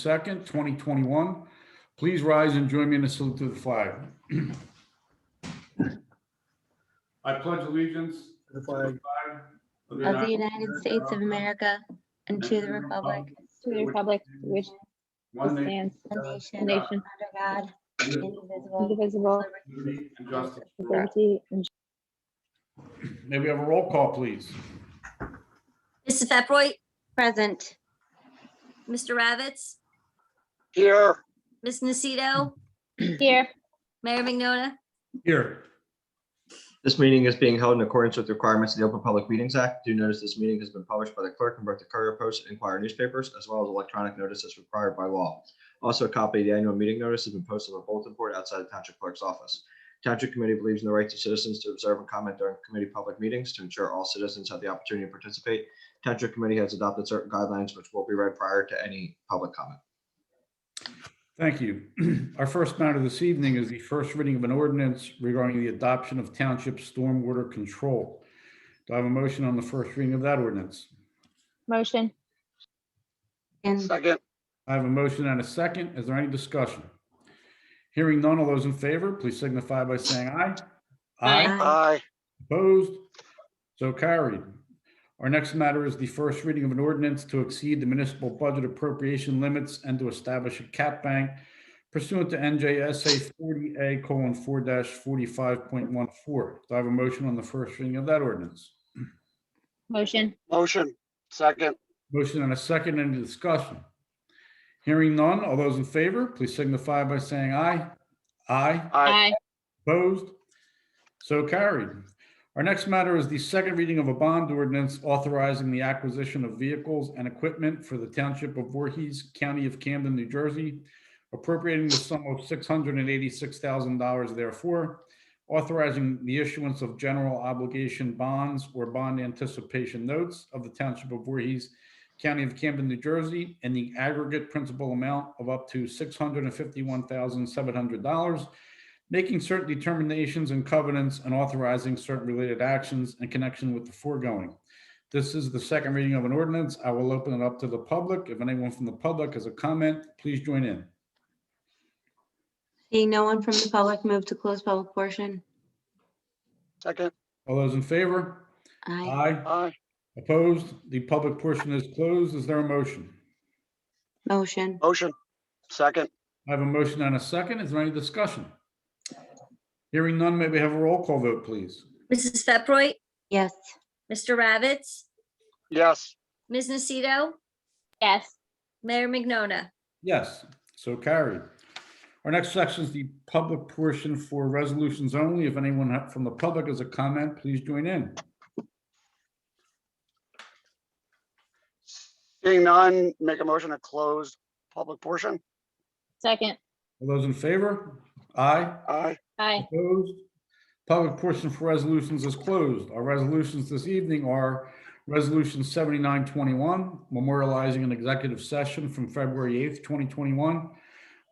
2nd, 2021. Please rise and join me in a salute to the flag. I pledge allegiance The flag of the United States of America and to the republic which one stands one nation a nation under God, indivisible, indivisible, liberty and justice with for all. liberty and May we have a roll call, please? Mrs. Peproy, present. Mr. Ravitz, here. Ms. Nacito, here. Mayor Mignona. Here. This meeting is being held in accordance with the requirements of the Open Public Meetings Act. Due notice this meeting has been published by the clerk in both the Courier Post and Inquirer newspapers, as well as electronic notices required by law. Also, a copy of the annual meeting notice has been posted on the bulletin board outside the Township Clerk's office. Township Committee believes in the right of citizens to observe and comment during committee public meetings to ensure all citizens have the opportunity to participate. Township Committee has adopted certain guidelines which will be read prior to any public comment. Thank you. Our first matter this evening is the first reading of an ordinance regarding the adoption of township stormwater control. Do I have a motion on the first reading of that ordinance? Motion. And Second. I have a motion and a second. Is there any discussion? Hearing none, all those in favor, please signify by saying aye. Aye. Aye. Opposed? So carried. Our next matter is the first reading of an ordinance to exceed the municipal budget appropriation limits and to establish a cap bank pursuant to NJSA 40A:4-45.14. Do I have a motion on the first reading of that ordinance? Motion. Motion. Second. Motion and a second. Any discussion? Hearing none, all those in favor, please signify by saying aye. Aye. Aye. Opposed? So carried. Our next matter is the second reading of a bond ordinance authorizing the acquisition of vehicles and equipment for the Township of Voorhees, County of Camden, New Jersey, appropriating the sum of $686,000 therefore, authorizing the issuance of general obligation bonds or bond anticipation notes of the Township of Voorhees, County of Camden, New Jersey, in the aggregate principal amount of up to $651,700, making certain determinations and covenants and authorizing certain related actions in connection with the foregoing. This is the second reading of an ordinance. I will open it up to the public. If anyone from the public has a comment, please join in. seeing no one from the public, move to close public portion. Second. All those in favor? Aye. Aye. Aye. Opposed? The public portion is closed. Is there a motion? Motion. Motion. Second. I have a motion and a second. Is there any discussion? Hearing none, may we have a roll call vote, please? Mrs. Peproy, Yes. Mr. Ravitz, Yes. Ms. Nacito, Yes. Mayor Mignona. Yes, so carried. Our next section is the public portion for resolutions only. If anyone from the public has a comment, please join in. Seeing none, make a motion to close public portion. Second. All those in favor? Aye. Aye. Aye. Opposed? Public portion for resolutions is closed. Our resolutions this evening are Resolution 7921, memorializing an executive session from February 8th, 2021.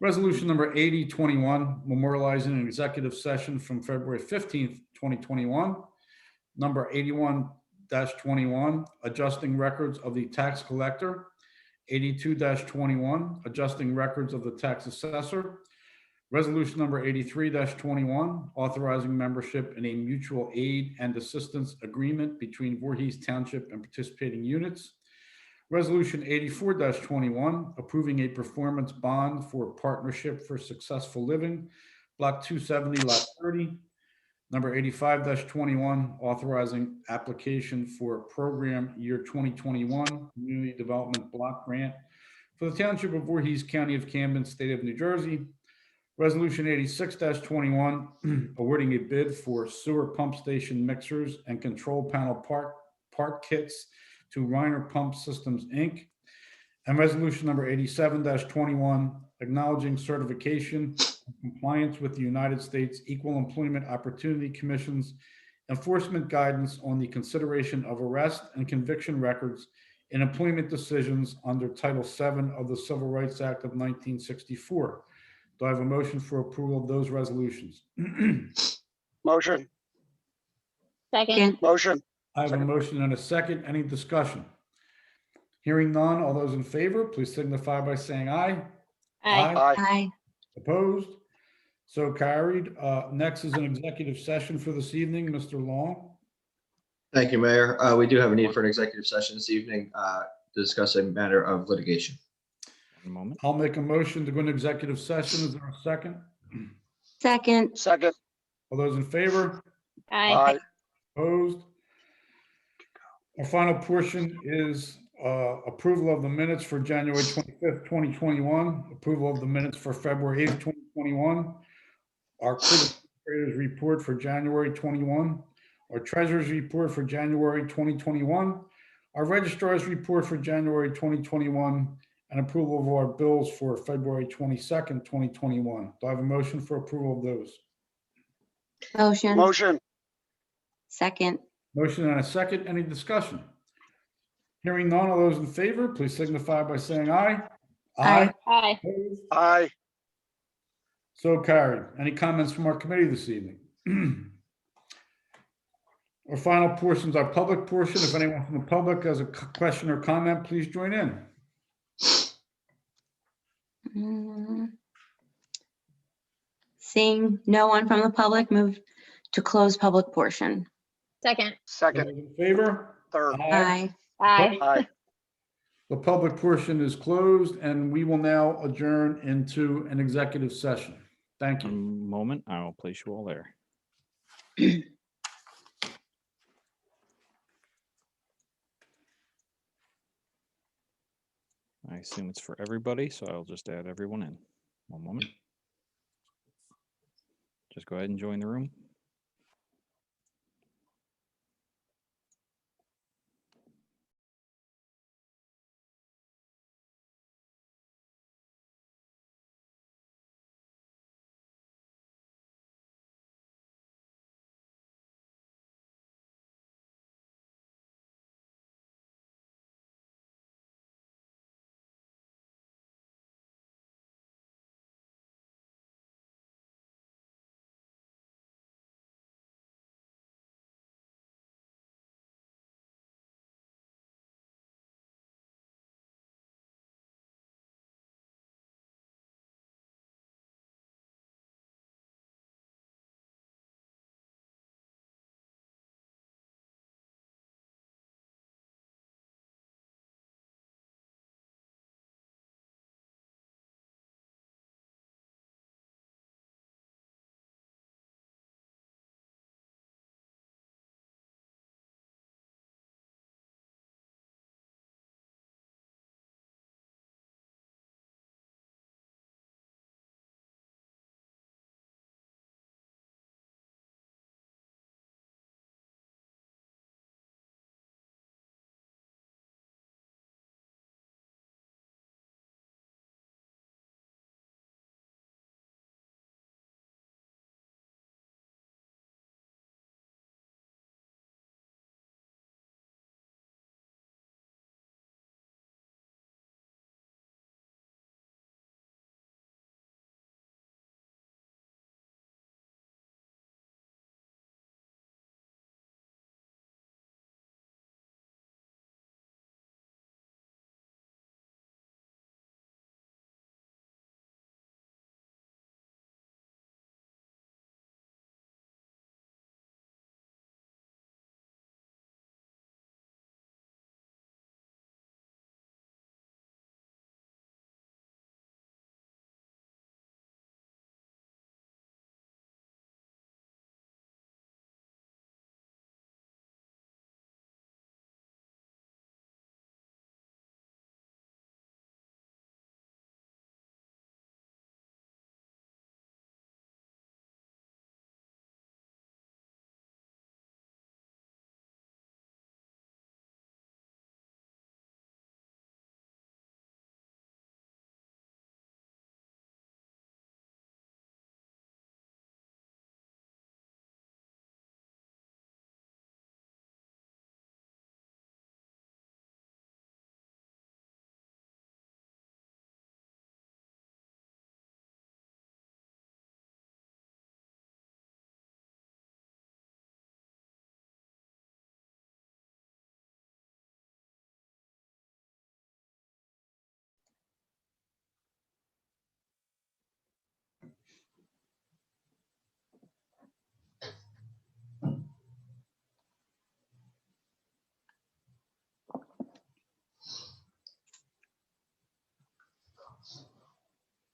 Resolution number 8021, memorializing an executive session from February 15th, 2021. Number 81-21, adjusting records of the tax collector. 82-21, adjusting records of the tax assessor. Resolution number 83-21, authorizing membership in a mutual aid and assistance agreement between Voorhees Township and participating units. Resolution 84-21, approving a performance bond for Partnership for Successful Living, Block 270, Lot 30. Number 85-21, authorizing application for Program Year 2021 Community Development Block Grant for the Township of Voorhees, County of Camden, State of New Jersey. Resolution 86-21, awarding a bid for sewer pump station mixers and control panel part kits to Reiner Pump Systems, Inc. And resolution number 87-21, acknowledging certification and compliance with the United States Equal Employment Opportunity Commission's enforcement guidance on the consideration of arrest and conviction records in employment decisions under Title VII of the Civil Rights Act of 1964. Do I have a motion for approval of those resolutions? Motion. Second. Motion. I have a motion and a second. Any discussion? Hearing none, all those in favor, please signify by saying aye. Aye. Aye. Aye. Opposed? So carried. Next is an executive session for this evening. Mr. Long. Thank you, Mayor. We do have a need for an executive session this evening to discuss a matter of litigation. One moment. I'll make a motion to go into executive session. Is there a second? Second. Second. All those in favor? Aye. Aye. Opposed? Our final portion is approval of the minutes for January 25th, 2021, approval of the minutes for February 8th, 2021, our court administrator's report for January 21, our treasurer's report for January 2021, our registrar's report for January 2021, and approval of our bills for February 22nd, 2021. Do I have a motion for approval of those? Motion. Motion. Second. Motion and a second. Any discussion? Hearing none, all those in favor, please signify by saying aye. Aye. Aye. Opposed? Aye. So carried. Any comments from our committee this evening? Our final portion is our public portion. If anyone from the public has a question or comment, please join in. Seeing no one from the public, move to close public portion. Second. All Second. those in favor? Third. Aye. Aye. Aye. The public portion is closed, and we will now adjourn into an executive session. Thank you. One moment. I will place you all there. I assume it's for everybody, so I'll just add everyone in. One moment. Just go ahead and join the room.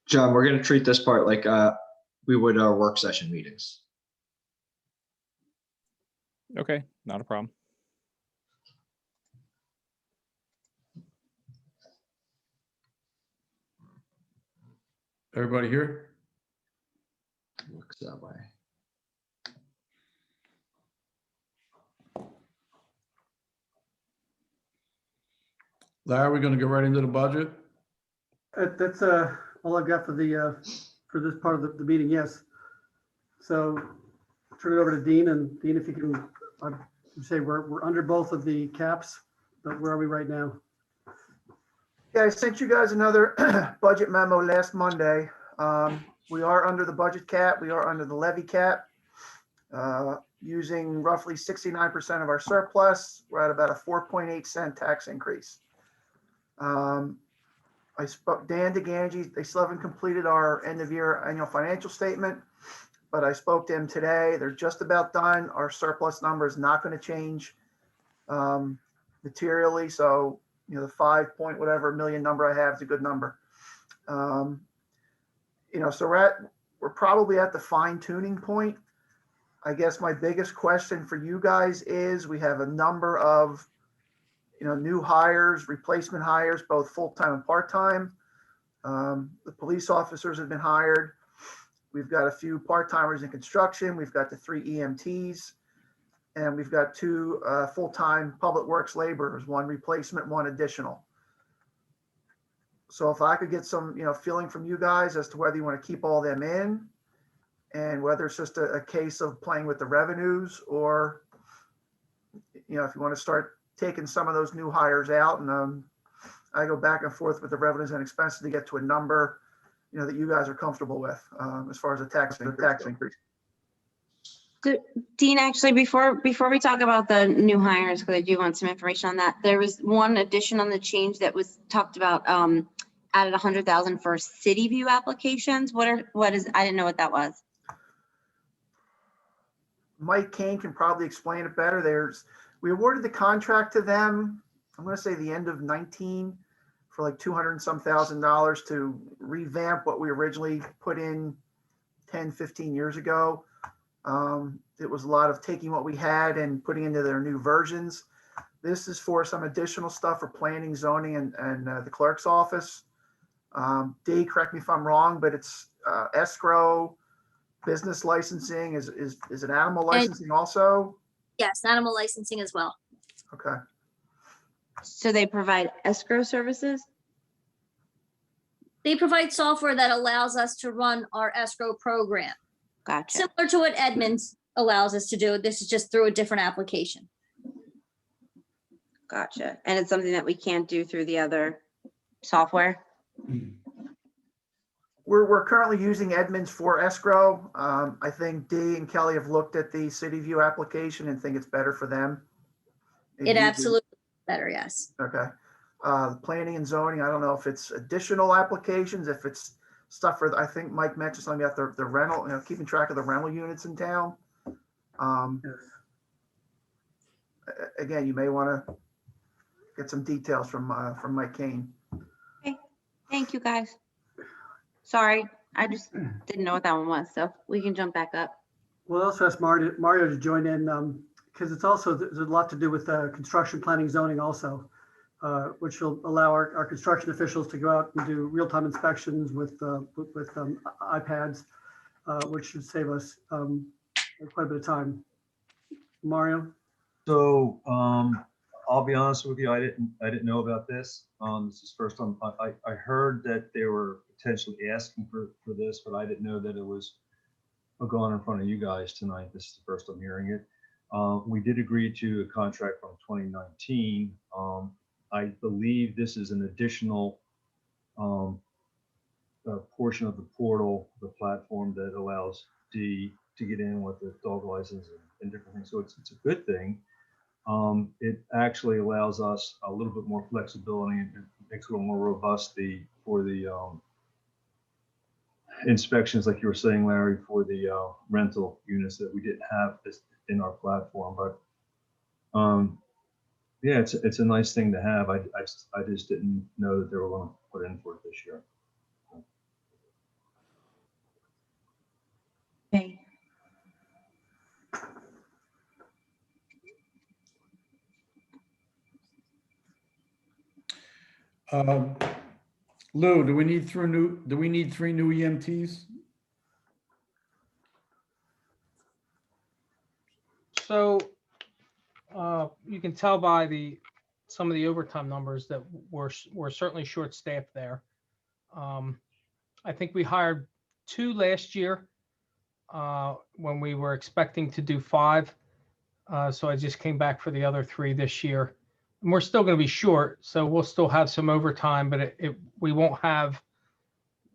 John, we're gonna treat this part like we would our work session meetings. Okay, not a problem. Everybody here? Looks that way. Larry, we're gonna go right into the budget? That's all I've got for for this part of the meeting, yes. So turn it over to Dean, and Dean, if you can, I'd say we're under both of the caps, but where are we right now? Yeah, I sent you guys another budget memo last Monday. We are under the budget cap. We are under the levy cap. Using roughly 69% of our surplus, we're at about a 4.8 cent tax increase. I spoke Dan DeGangi. They still haven't completed our end of year annual financial statement, but I spoke to him today. They're just about done. Our surplus number is not going to change materially. So, you know, the 5 point whatever million number I have is a good number. You know, so we're probably at the fine tuning point. I guess my biggest question for you guys is we have a number of, you know, new hires, replacement hires, both full-time and part-time. The police officers have been hired. We've got a few part-timers in construction. We've got the 3 EMTs, and we've got 2 full-time public works laborers, 1 replacement, 1 additional. So if I could get some, you know, feeling from you guys as to whether you want to keep all them in and whether it's just a case of playing with the revenues, or, you know, if you want to start taking some of those new hires out, and I go back and forth with the revenues and expenses to get to a number, you know, that you guys are comfortable with as far as the tax increase. So Dean, actually, before we talk about the new hires, because I do want some information on that, there was one addition on the change that was talked about, added 100,000 for city view applications. What is, I didn't know what that was. Mike Kane can probably explain it better. We awarded the contract to them, I'm going to say the end of 19, for like 200 and some $1,000 to revamp what we originally put in 10, 15 years ago. It was a lot of taking what we had and putting into their new versions. This is for some additional stuff for planning, zoning, and the clerk's office. Dee, correct me if I'm wrong, but it's escrow, business licensing. Is it animal licensing also? Yes, animal licensing as well. Okay. So they provide escrow services? They provide software that allows us to run our escrow program, Gotcha. similar to what Edmunds allows us to do. This is just through a different application. Gotcha. And it's something that we can't do through the other software? We're currently using Edmunds for escrow. I think Dee and Kelly have looked at the City View application and think it's better for them. It absolutely is better, yes. Okay. Planning and zoning, I don't know if it's additional applications, if it's stuff for, I think Mike mentioned something about the rental, you know, keeping track of the rental units in town. Again, you may want to get some details from Mike Kane. Okay. Thank you, guys. Sorry, I just didn't know what that one was, so we can jump back up. We'll also ask Mario to join in, because it's also, there's a lot to do with construction planning zoning also, which will allow our construction officials to go out and do real-time inspections with iPads, which should save us quite a bit of time. Mario? So I'll be honest with you, I didn't know about this. This is the first time I heard that they were potentially asking for this, but I didn't know that it was going in front of you guys tonight. This is the first I'm hearing it. We did agree to a contract from 2019. I believe this is an additional portion of the portal, the platform that allows Dee to get in with the dog license and different things. So it's a good thing. It actually allows us a little bit more flexibility and makes it a little more robust for the inspections, like you were saying, Larry, for the rental units that we didn't have this in our platform. But yeah, it's a nice thing to have. I just didn't know that they were going to put in for it this year. Lou, do we need three new EMTs? So you can tell by some of the overtime numbers that we're certainly short-staffed there. I think we hired 2 last year when we were expecting to do 5. So I just came back for the other 3 this year. And we're still going to be short, so we'll still have some overtime, but we won't have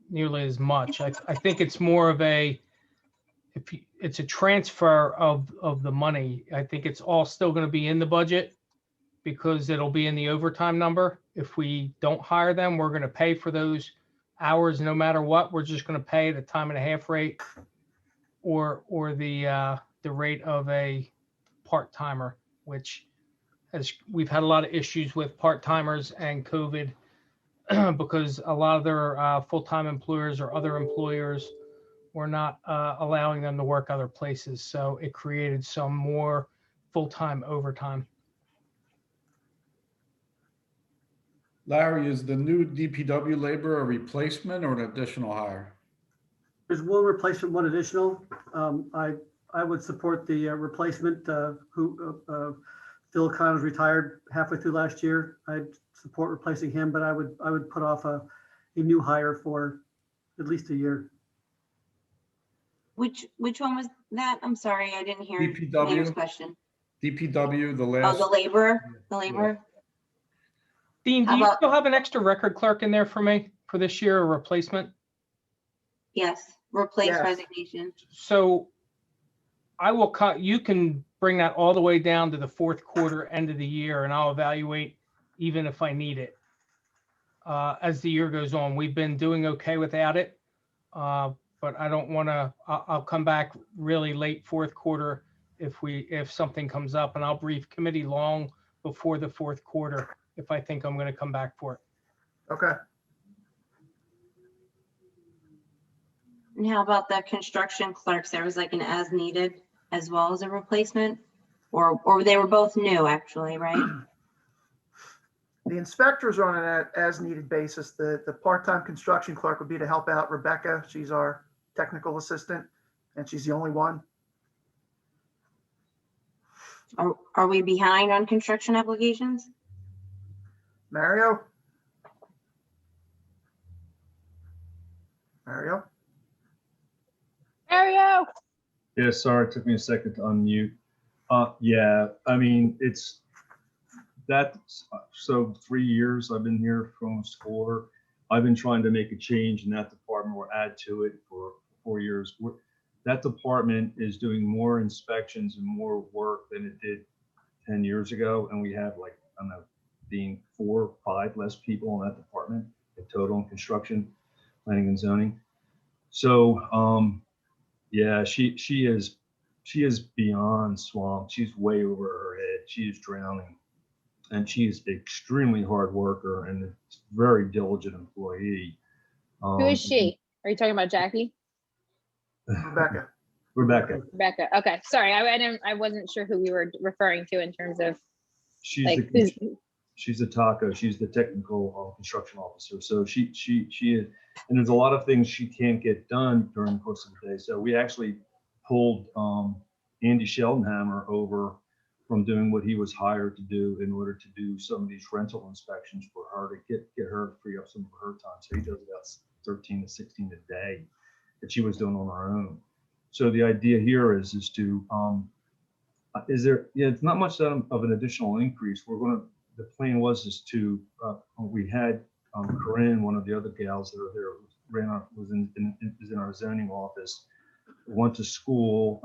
nearly as much. I think it's more of it's a transfer of the money. I think it's all still going to be in the budget because it'll be in the overtime number. If we don't hire them, we're going to pay for those hours no matter what. We're just going to pay the time and a half rate or the rate of a part-timer, which we've had a lot of issues with part-timers and COVID because a lot of their full-time employers or other employers were not allowing them to work other places. So it created some more full-time overtime. Larry, is the new DPW labor a replacement or an additional hire? There's 1 replacement, 1 additional. I would support the replacement who Phil Connors retired halfway through last year. I'd support replacing him, but I would put off a new hire for at least a year. Which one was that? I'm sorry, I didn't hear DPW. Mayor's question. DPW, the Oh, last. the laborer, Dean, do How you about- still have an extra record clerk in there for me for this year, a replacement? Yes, replace Yes. resignation. So I will cut, you can bring that all the way down to the 4th quarter, end of the year, and I'll evaluate even if I need it. As the year goes on, we've been doing okay without it. But I don't want to, I'll come back really late 4th quarter if something comes up, and I'll brief committee long before the 4th quarter if I think I'm going to come back for it. Okay. And how about the construction clerks? There was like an as needed as well as a replacement, or they were both new actually, right? The inspectors are on an as needed basis. The part-time construction clerk would be to help out Rebecca. She's our technical assistant and she's the only one. Are we behind on construction applications? Mario? Mario? Mario. Yeah, sorry, it took me a second to unmute. Yeah, I mean, so 3 years I've been here for almost 4. I've been trying to make a change in that department or add to it for 4 years. That department is doing more inspections and more work than it did 10 years ago. And we have like, I don't know, being 4 or 5 less people in that department in total in construction, planning and zoning. So, yeah, she is beyond swamped. She's way over her head. She is drowning. And she's an extremely hard worker and a very diligent employee. Who is she? Are you talking about Jackie? Rebecca. Rebecca. Rebecca. Okay. Sorry. I wasn't sure who we were referring to in terms of She's like she's a taco. She's the technical construction officer. So she is, and there's a lot of things she can't get done during the course of the day. So we actually pulled Andy Sheldonhammer over from doing what he was hired to do in order to do some of these rental inspections for her to get her to free up some of her time. So he does about 13 to 16 a day that she was doing on her own. So the idea here is to it's not much of an additional increase. The plan was to we had Corinne, one of the other gals that are there, was in our zoning office, went to school,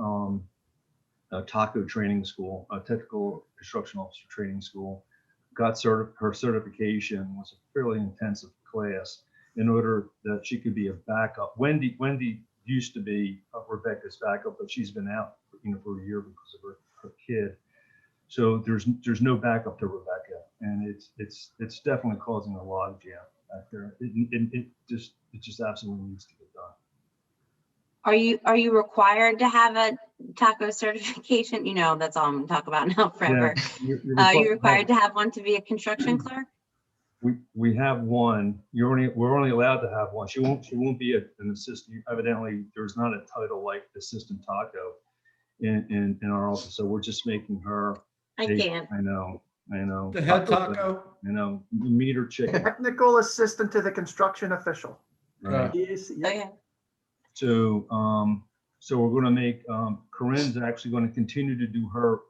a TACO training school, a technical construction officer training school, got her certification, was a fairly intensive class in order that she could be a backup. Wendy used to be Rebecca's backup, but she's been out for a year because of her kid. So there's no backup to Rebecca, and it's definitely causing a logjam back there. It just absolutely needs to get done. Are you required to have a TACO certification? That's all I'm gonna talk about now forever. Yeah, Are you required to have one to be a construction clerk? We have one. We're only allowed to have one. She won't be an assistant. Evidently, there's not a title like assistant taco in our office. So we're just making her. I can't. I know. The head taco. Meat or chicken. Technical assistant to the construction official. Right. Yes, yeah. Okay. So, so we're going to make, Corinne's actually going to continue to do her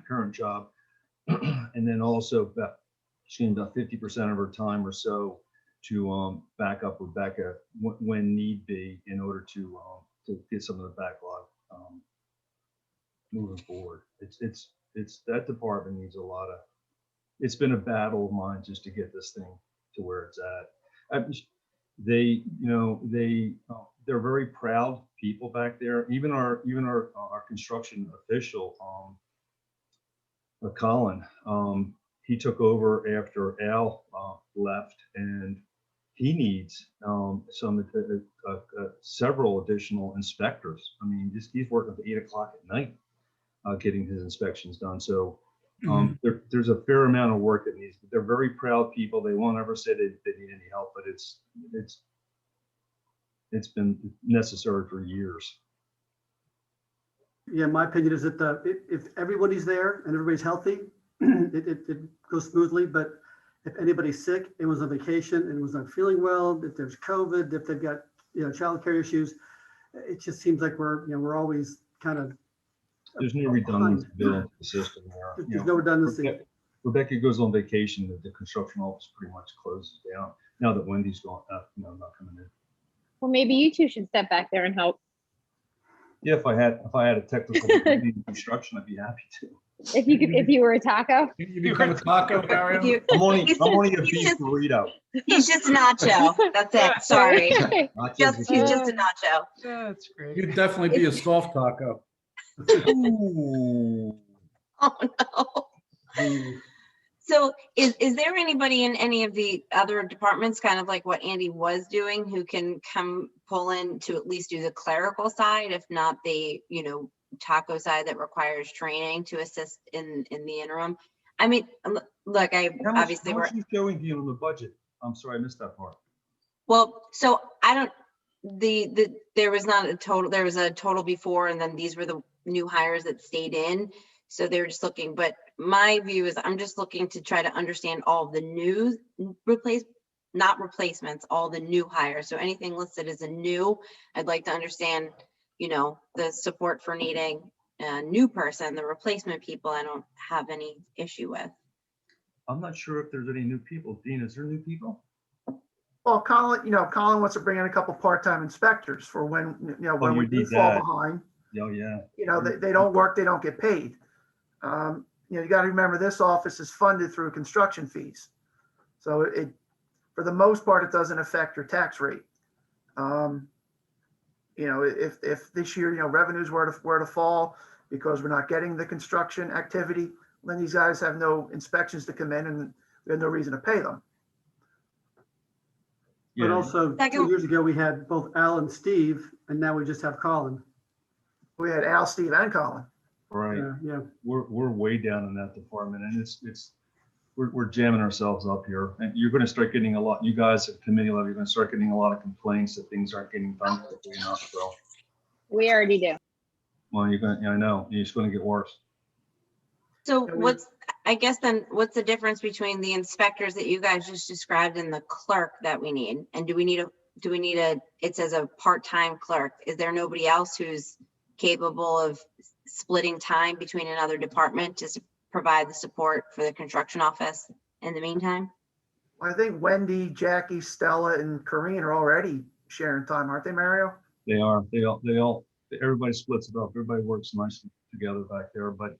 current job. And then also she needs about 50% of her time or so to back up Rebecca when need be in order to get some of the backlog moving forward. It's that department needs a lot of, it's been a battle of mine just to get this thing to where it's at. They're very proud people back there. Even our construction official, Colin, he took over after Al left, and he needs several additional inspectors. I mean, he's working to 8 o'clock at night getting his inspections done. So there's a fair amount of work that needs. They're very proud people. They won't ever say they need any help, but it's been necessary for years. Yeah, my opinion is that if everybody's there and everybody's healthy, it goes smoothly. But if anybody's sick, it was on vacation and was not feeling well, if there's COVID, if they've got childcare issues, it just seems like we're always kind of. There's no redundancy built into the system there. There's no redundancy. Rebecca goes on vacation. The construction office pretty much closes down now that Wendy's gone. Not coming in. Well, maybe you two should step back there and help. Yeah, if I had a technical degree in construction, I'd be happy to. If you were a taco. You become a taco, Mario? I'm only a beef burrito. He's just nacho. That's it. Sorry. Nachos He's is just a nacho. That's great. You'd definitely be a soft taco. good. Ooh. Oh, no. So is there anybody in any of the other departments, kind of like what Andy was doing, who can come pull in to at least do the clerical side, if not the, taco side that requires training to assist in the interim? I mean, look, How much is going to be on the budget? I'm sorry, I missed that part. Well, so I don't, there was not a total, there was a total before, and then these were the new hires that stayed in. So they were just looking, but my view is I'm just looking to try to understand all the new not replacements, all the new hires. So anything listed as a new, I'd like to understand, the support for needing a new person. The replacement people, I don't have any issue with. I'm not sure if there's any new people. Dean, is there new people? Well, Colin wants to bring in a couple part-time inspectors for when we do fall that. behind. Oh, yeah. They don't work, they don't get paid. You got to remember this office is funded through construction fees. So for the most part, it doesn't affect your tax rate. If this year, revenues were to fall because we're not getting the construction activity, then these guys have no inspections to come in and we have no reason to pay them. But also 2 years ago, we had both Al and Steve, and now we just have Colin. We had Al, Steve, and Colin. Right. Yeah. We're way down in that department, and we're jamming ourselves up here. And you're going to start getting a lot. You guys at committee level, you're going to start getting a lot of complaints that things aren't getting done quickly enough. So We already do. well, I know it's going to get worse. So I guess then what's the difference between the inspectors that you guys just described and the clerk that we need? And do we need it says a part-time clerk. Is there nobody else who's capable of splitting time between another department to provide the support for the construction office in the meantime? I think Wendy, Jackie, Stella, and Corinne are already sharing time, aren't they, Mario? They are. They all. Everybody splits it up. Everybody works nicely together back there. But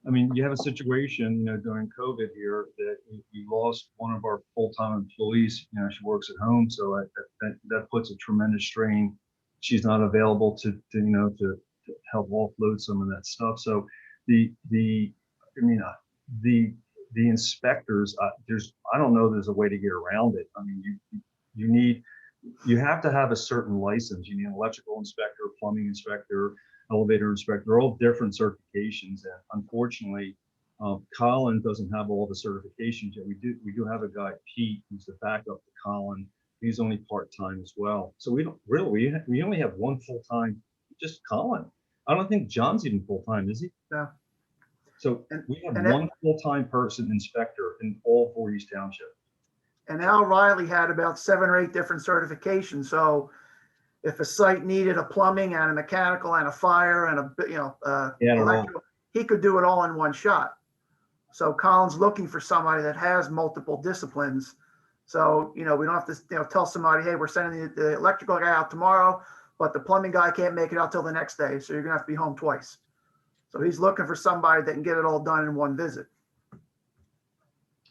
I mean, you have a situation, during COVID here that we lost one of our full-time employees. She works at home, so that puts a tremendous strain. She's not available to help offload some of that stuff. So the inspectors, I don't know there's a way to get around it. I mean, you have to have a certain license. You need an electrical inspector, plumbing inspector, elevator inspector, all different certifications. And unfortunately, Colin doesn't have all the certifications yet. We do have a guy, Pete, who's the backup to Colin. He's only part-time as well. So we don't really, we only have one full-time, just Colin. I don't think John's even full-time, is he? No. So And- we have and that- one full-time person inspector in all Voorhees Township. And Al Riley had about 7 or 8 different certifications. So if a site needed a plumbing and a mechanical and a fire and Yeah, electrical, he could do it all in one shot. So Colin's looking for somebody that has multiple disciplines. So, we don't have to, tell somebody, hey, we're sending the electrical guy out tomorrow, but the plumbing guy can't make it out till the next day. So you're gonna have to be home twice. So he's looking for somebody that can get it all done in one visit.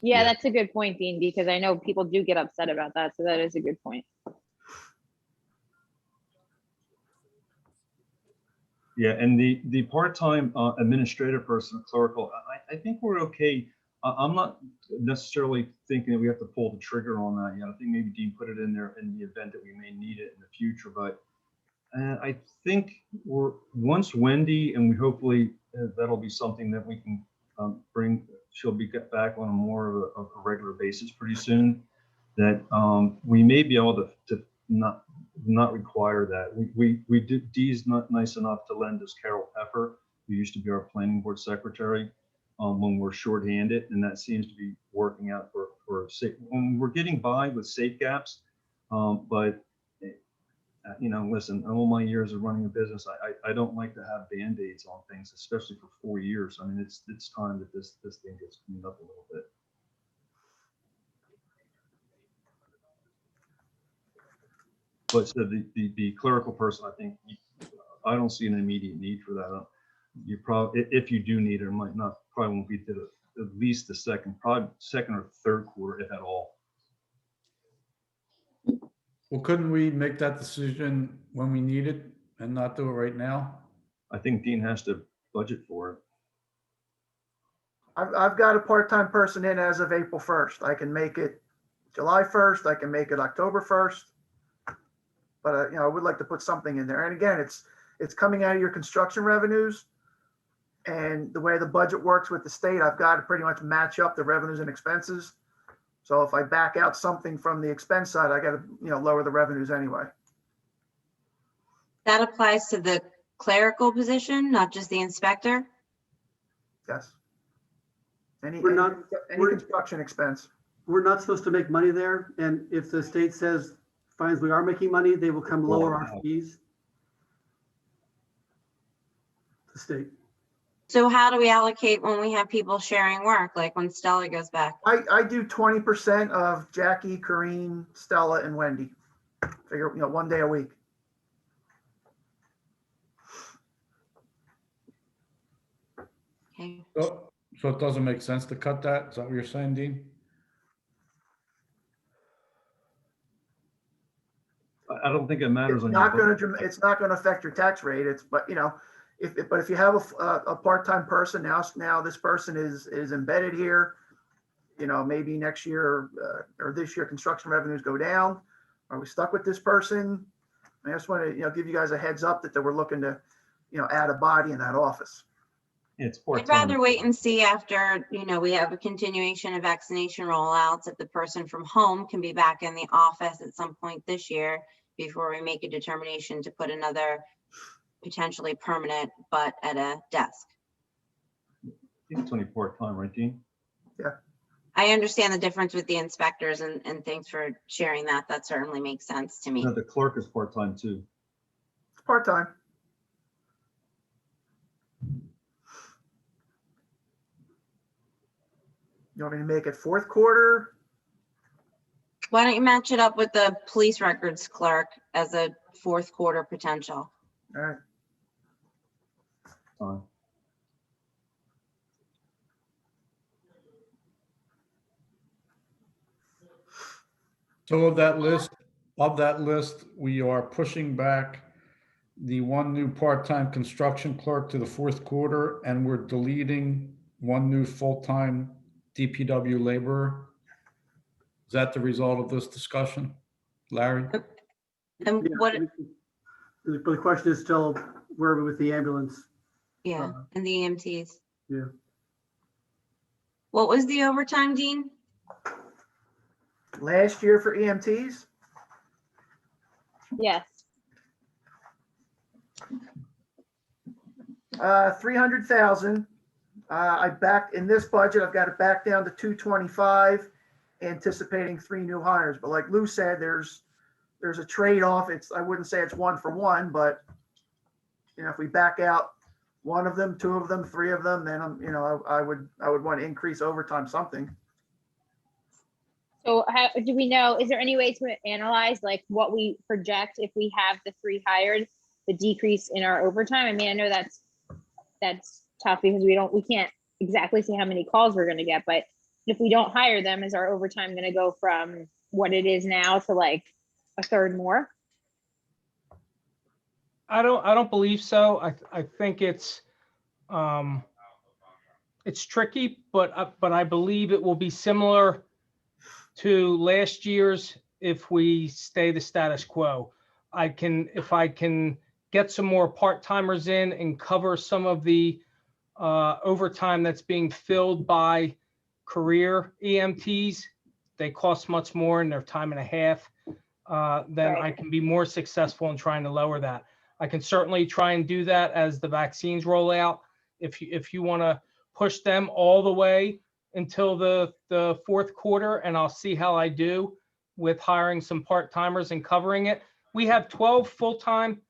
Yeah, Yeah. that's a good point, Dean, because I know people do get upset about that. So that is a good point. Yeah, and the part-time administrative person, clerical, I think we're okay. I'm not necessarily thinking that we have to pull the trigger on that yet. I think maybe Dean put it in there in the event that we may need it in the future, but I think once Wendy, and we hopefully that'll be something that we can bring, she'll be get back on a more of a regular basis pretty soon, that we may be able to not require that. We did, Dee's not nice enough to lend us Carol Pepper, who used to be our planning board secretary, when we're shorthanded, and that seems to be working out for safe. When we're getting by with safe gaps, but listen, all my years of running a business, I don't like to have band-aids on things, especially for 4 years. I mean, it's time that this thing gets cleaned up a little bit. But so the clerical person, I think, I don't see an immediate need for that. You probably, if you do need it, probably won't be to at least the second or third quarter, if at all. Well, couldn't we make that decision when we need it and not do it right now? I think Dean has to budget for it. I've got a part-time person in as of April 1st. I can make it July 1st. I can make it October 1st. But I would like to put something in there. And again, it's coming out of your construction revenues. And the way the budget works with the state, I've got to pretty much match up the revenues and expenses. So if I back out something from the expense side, I got to, lower the revenues anyway. That applies to the clerical position, not just the inspector? Yes. Any We're construction expense. We're not supposed to make money there. And if the state says, finds we are making money, they will come lower our fees. The state. So how do we allocate when we have people sharing work, like when Stella goes back? I do 20% of Jackie, Corrine, Stella, and Wendy. Figure, 1 day a week. Okay. So it doesn't make sense to cut that? Is that what you're saying, Dean? I don't think it matters. It's not going to affect your tax rate. But if you have a part-time person now this person is embedded here, maybe next year or this year construction revenues go down. Are we stuck with this person? I just want to give you guys a heads up that we're looking to add a body in that office. It's I'd rather wait and see after, we have a continuation of vaccination rollouts, if the person from home can be back in the office at some point this year before we make a determination to put another potentially permanent butt at a desk. I think it's only part-time, right, Dean? Yeah. I understand the difference with the inspectors and thanks for sharing that. That certainly makes sense to me. No, the clerk is part-time too. It's part-time. You want me to make it fourth quarter? Why don't you match it up with the police records clerk as a fourth quarter potential? All right. Fine. So of that list, we are pushing back the one new part-time construction clerk to the fourth quarter, and we're deleting one new full-time DPW laborer. Is that the result of this discussion, Larry? And Yeah, what, the question is still, where are we with the ambulance? yeah, and the EMTs. Yeah. What was the overtime, Dean? Last year for EMTs, Yes. 300,000. I backed in this budget, I've got it back down to 225, anticipating 3 new hires. But like Lou said, there's a trade-off. I wouldn't say it's 1 for 1, but if we back out 1 of them, 2 of them, 3 of them, then I would want to increase overtime something. So how, do we know, is there any way to analyze like what we project if we have the 3 hired, the decrease in our overtime? I mean, I know that's tough because we can't exactly see how many calls we're gonna get, but if we don't hire them, is our overtime gonna go from what it is now to like a third more? I don't believe so. I think it's tricky, but I believe it will be similar to last year's if we stay the status quo. If I can get some more part-timers in and cover some of the overtime that's being filled by career EMTs, they cost much more in their time and a half. Then I can be more successful in trying to lower that. I can certainly try and do that as the vaccines roll out. If you want to push them all the way until the fourth quarter, and I'll see how I do with hiring some part-timers and covering it. We have 12 full-time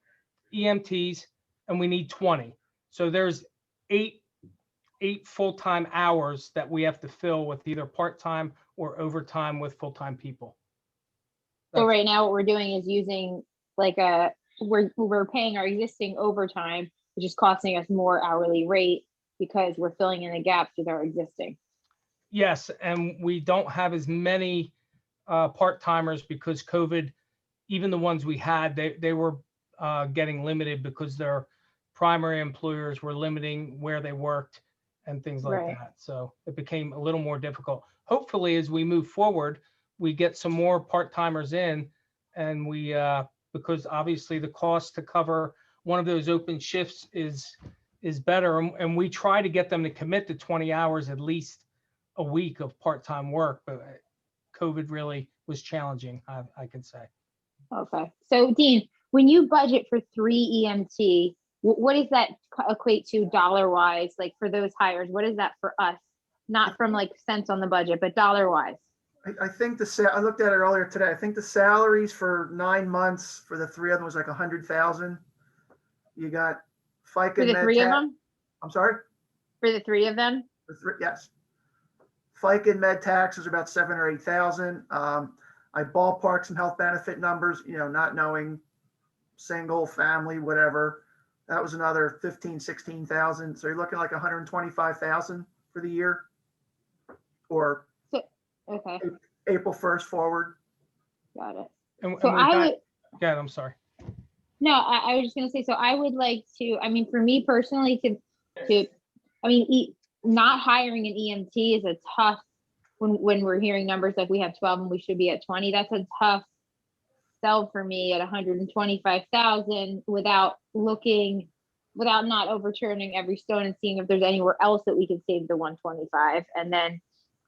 EMTs and we need 20. So there's eight full-time hours that we have to fill with either part-time or overtime with full-time people. So right now what we're doing is using like we're paying our existing overtime, which is costing us more hourly rate because we're filling in the gaps with our existing. Yes, and we don't have as many part-timers because COVID, even the ones we had, they were getting limited because their primary employers were limiting where they worked and things like that. So it became a little more difficult. Hopefully, as we move forward, we get some more part-timers in, and we because obviously the cost to cover one of those open shifts is better, and we try to get them to commit to 20 hours at least a week of part-time work, but COVID really was challenging, I can say. Okay, so Dean, when you budget for 3 EMT, what does that equate to dollar-wise, like for those hires? What is that for us? Not from like cents on the budget, but dollar-wise. I think I looked at it earlier today. I think the salaries for 9 months for the 3 of them was like 100,000. You got FICA. For the 3 of them? I'm sorry? For the 3 of them? Yes. FICA and med tax is about 7,000 or 8,000. I ballparked some health benefit numbers, not knowing single, family, whatever. That was another 15,000, 16,000. So you're looking like 125,000 for the year, or okay, April 1st forward. Got it. And so yeah, I'm sorry. No, I was just gonna say, so I would like to, I mean, for me personally not hiring an EMT is a tough, when we're hearing numbers like we have 12 and we should be at 20, that's a tough sell for me at 125,000 without not overturning every stone and seeing if there's anywhere else that we could save the 125, and then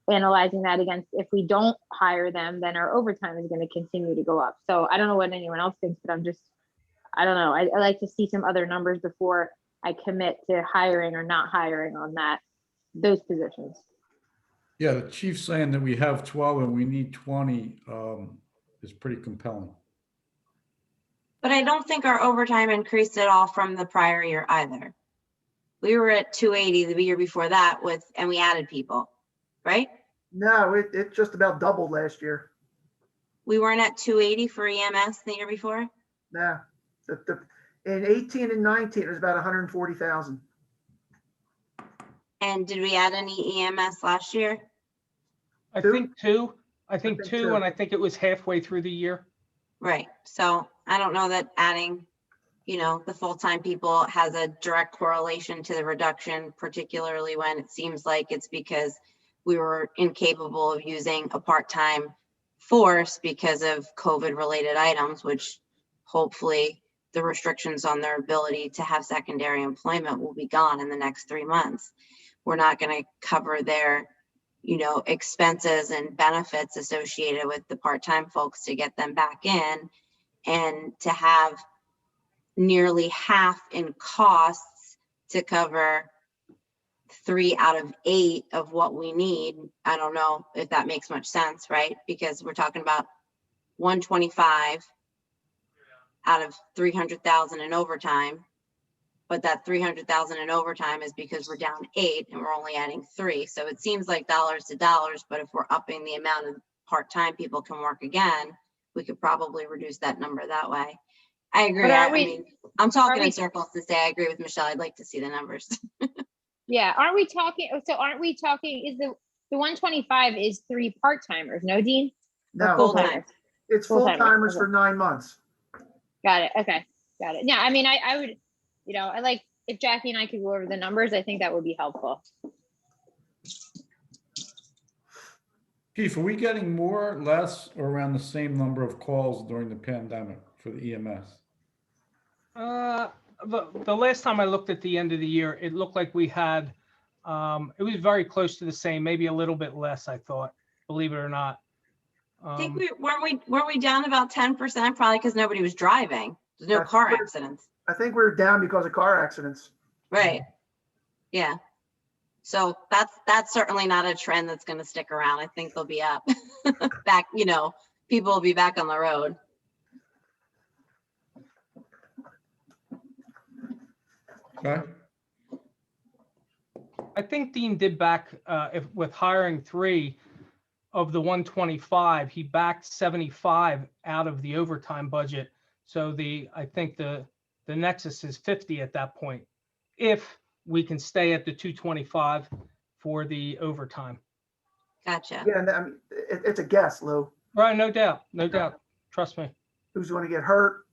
analyzing that against if we don't hire them, then our overtime is going to continue to go up. So I don't know what anyone else thinks, but I don't know. I like to see some other numbers before I commit to hiring or not hiring on those positions. Yeah, the chief saying that we have 12 and we need 20 is pretty compelling. But I don't think our overtime increased at all from the prior year either. We were at 280 the year before that and we added people, right? No, it just about doubled last year. We weren't at 280 for EMS the year before? No, in 18 and 19, it was about 140,000. And did we add any EMS last year? I think two, and I think it was halfway through the year. Right. So I don't know that adding, the full-time people has a direct correlation to the reduction, particularly when it seems like it's because we were incapable of using a part-time force because of COVID-related items, which hopefully the restrictions on their ability to have secondary employment will be gone in the next 3 months. We're not going to cover their expenses and benefits associated with the part-time folks to get them back in, and to have nearly half in costs to cover 3 out of 8 of what we need. I don't know if that makes much sense, right? Because we're talking about 125 out of 300,000 in overtime, but that 300,000 in overtime is because we're down 8 and we're only adding 3. So it seems like dollars to dollars, but if we're upping the amount of part-time people can work again, we could probably reduce that number that way. I agree. But I mean, I'm talking we- in circles to say I agree with Michelle. I'd like to see the numbers. Yeah, aren't we talking, is the 125 is 3 part-timers, no, Dean? No, Full-time. it's Full-timers, full-timers okay. for 9 months. Got it, okay, got it. Yeah, I mean, I would, I like, if Jackie and I could go over the numbers, I think that would be helpful. Keith, are we getting more, less, or around the same number of calls during the pandemic for the EMS? The last time I looked at the end of the year, it looked like we had, it was very close to the same, maybe a little bit less, I thought, believe it or not. I think weren't we down about 10%, probably because nobody was driving. There's no I car think accidents. I think we're down because of car accidents. Right. Yeah. So that's certainly not a trend that's going to stick around. I think they'll be up back, people will be back on the road. Okay. I think Dean did back, with hiring 3 of the 125, he backed 75 out of the overtime budget. So I think the nexus is 50 at that point, if we can stay at the 225 for the overtime. Gotcha. Yeah, and I mean, it's a guess, Lou. Right, no doubt, trust me. Who's going to get hurt?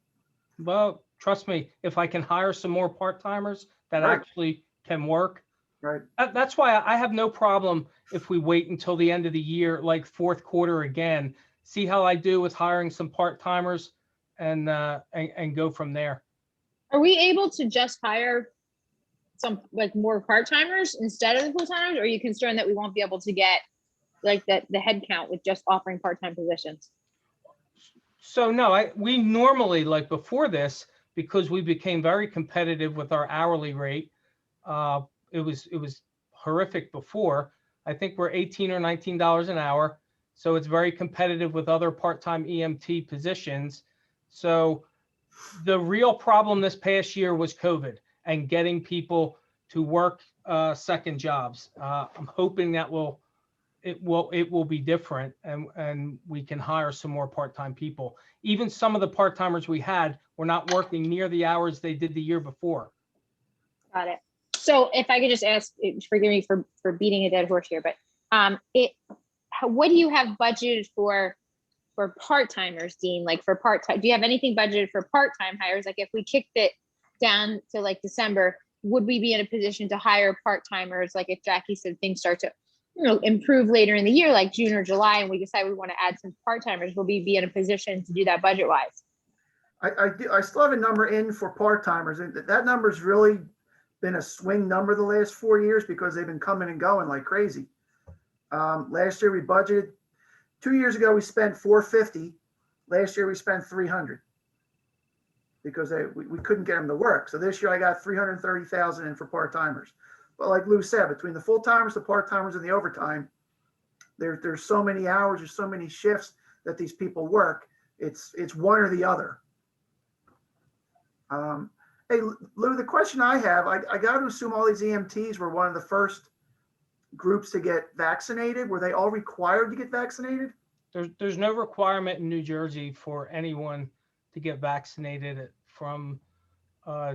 Well, trust me, if I can hire some more part-timers that Right. actually can work, Right. that's why I have no problem if we wait until the end of the year, like fourth quarter again, see how I do with hiring some part-timers and go from there. Are we able to just hire some, like, more part-timers instead of the full-timers? Or are you concerned that we won't be able to get, like, the head count with just offering part-time positions? So no, we normally, like before this, because we became very competitive with our hourly rate, it was horrific before. I think we're $18 or $19 an hour. So it's very competitive with other part-time EMT positions. So the real problem this past year was COVID and getting people to work second jobs. I'm hoping that it will be different, and we can hire some more part-time people. Even some of the part-timers we had were not working near the hours they did the year before. Got it. So if I could just ask, forgive me for beating a dead horse here, but what do you have budgeted for part-timers, Dean? Like for part-time, do you have anything budgeted for part-time hires? Like if we kicked it down to like December, would we be in a position to hire part-timers? Like if Jackie said things start to improve later in the year, like June or July, and we decide we want to add some part-timers, will we be in a position to do that budget-wise? I still have a number in for part-timers, and that number's really been a swing number the last 4 years because they've been coming and going like crazy. Last year we budgeted, 2 years ago we spent 450. Last year we spent 300 because we couldn't get them to work. So this year I got 330,000 in for part-timers. But like Lou said, between the full-timers, the part-timers, and the overtime, there's so many hours, there's so many shifts that these people work. It's one or the other. Hey, Lou, the question I have, I got to assume all these EMTs were one of the first groups to get vaccinated. Were they all required to get vaccinated? There's no requirement in New Jersey for anyone to get vaccinated from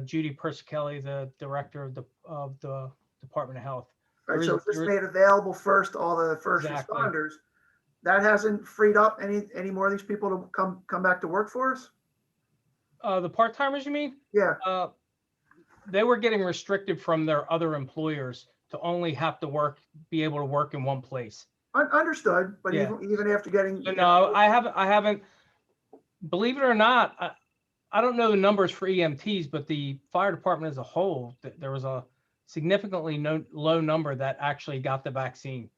Judy Persicelli, the director of the Department of Health. Right, so it's just made available first to all the first responders. That hasn't freed up any more of these people to come back to work for us? The part-timers, you mean? Yeah. They were getting restricted from their other employers to only have to be able to work in one place. Understood, but Yeah. even after getting. No, I haven't, believe it or not, I don't know the numbers for EMTs, but the fire department as a whole, there was a significantly low number that actually got the vaccine.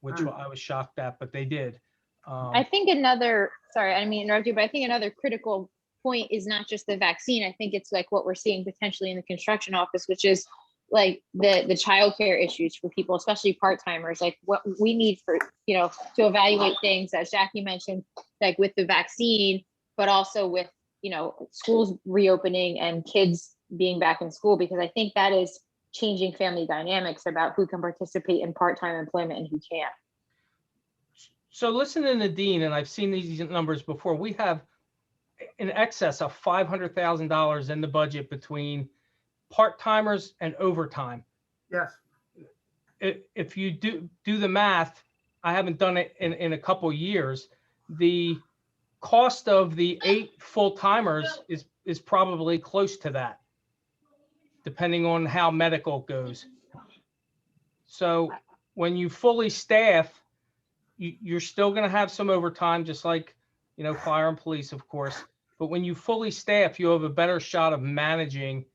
which Mm. I was shocked at, but they did. I think another, sorry, I didn't mean to interrupt you, but I think another critical point is not just the vaccine. I think it's like what we're seeing potentially in the construction office, which is like the childcare issues for people, especially part-timers, like what we need for, you know, to evaluate things, as Jackie mentioned, like with the vaccine, but also with, you know, schools reopening and kids being back in school, because I think that is changing family dynamics about who can participate in part-time employment and who can't. So listening to Dean, and I've seen these numbers before, we have in excess of $500,000 in the budget between part-timers and overtime. Yes. If you do the math, I haven't done it in a couple years, the cost of the 8 full-timers is probably close to that, depending on how medical goes. So when you fully staff, you're still going to have some overtime, just like, you know, fire and police, of course. But when you fully staff, you have a better shot of managing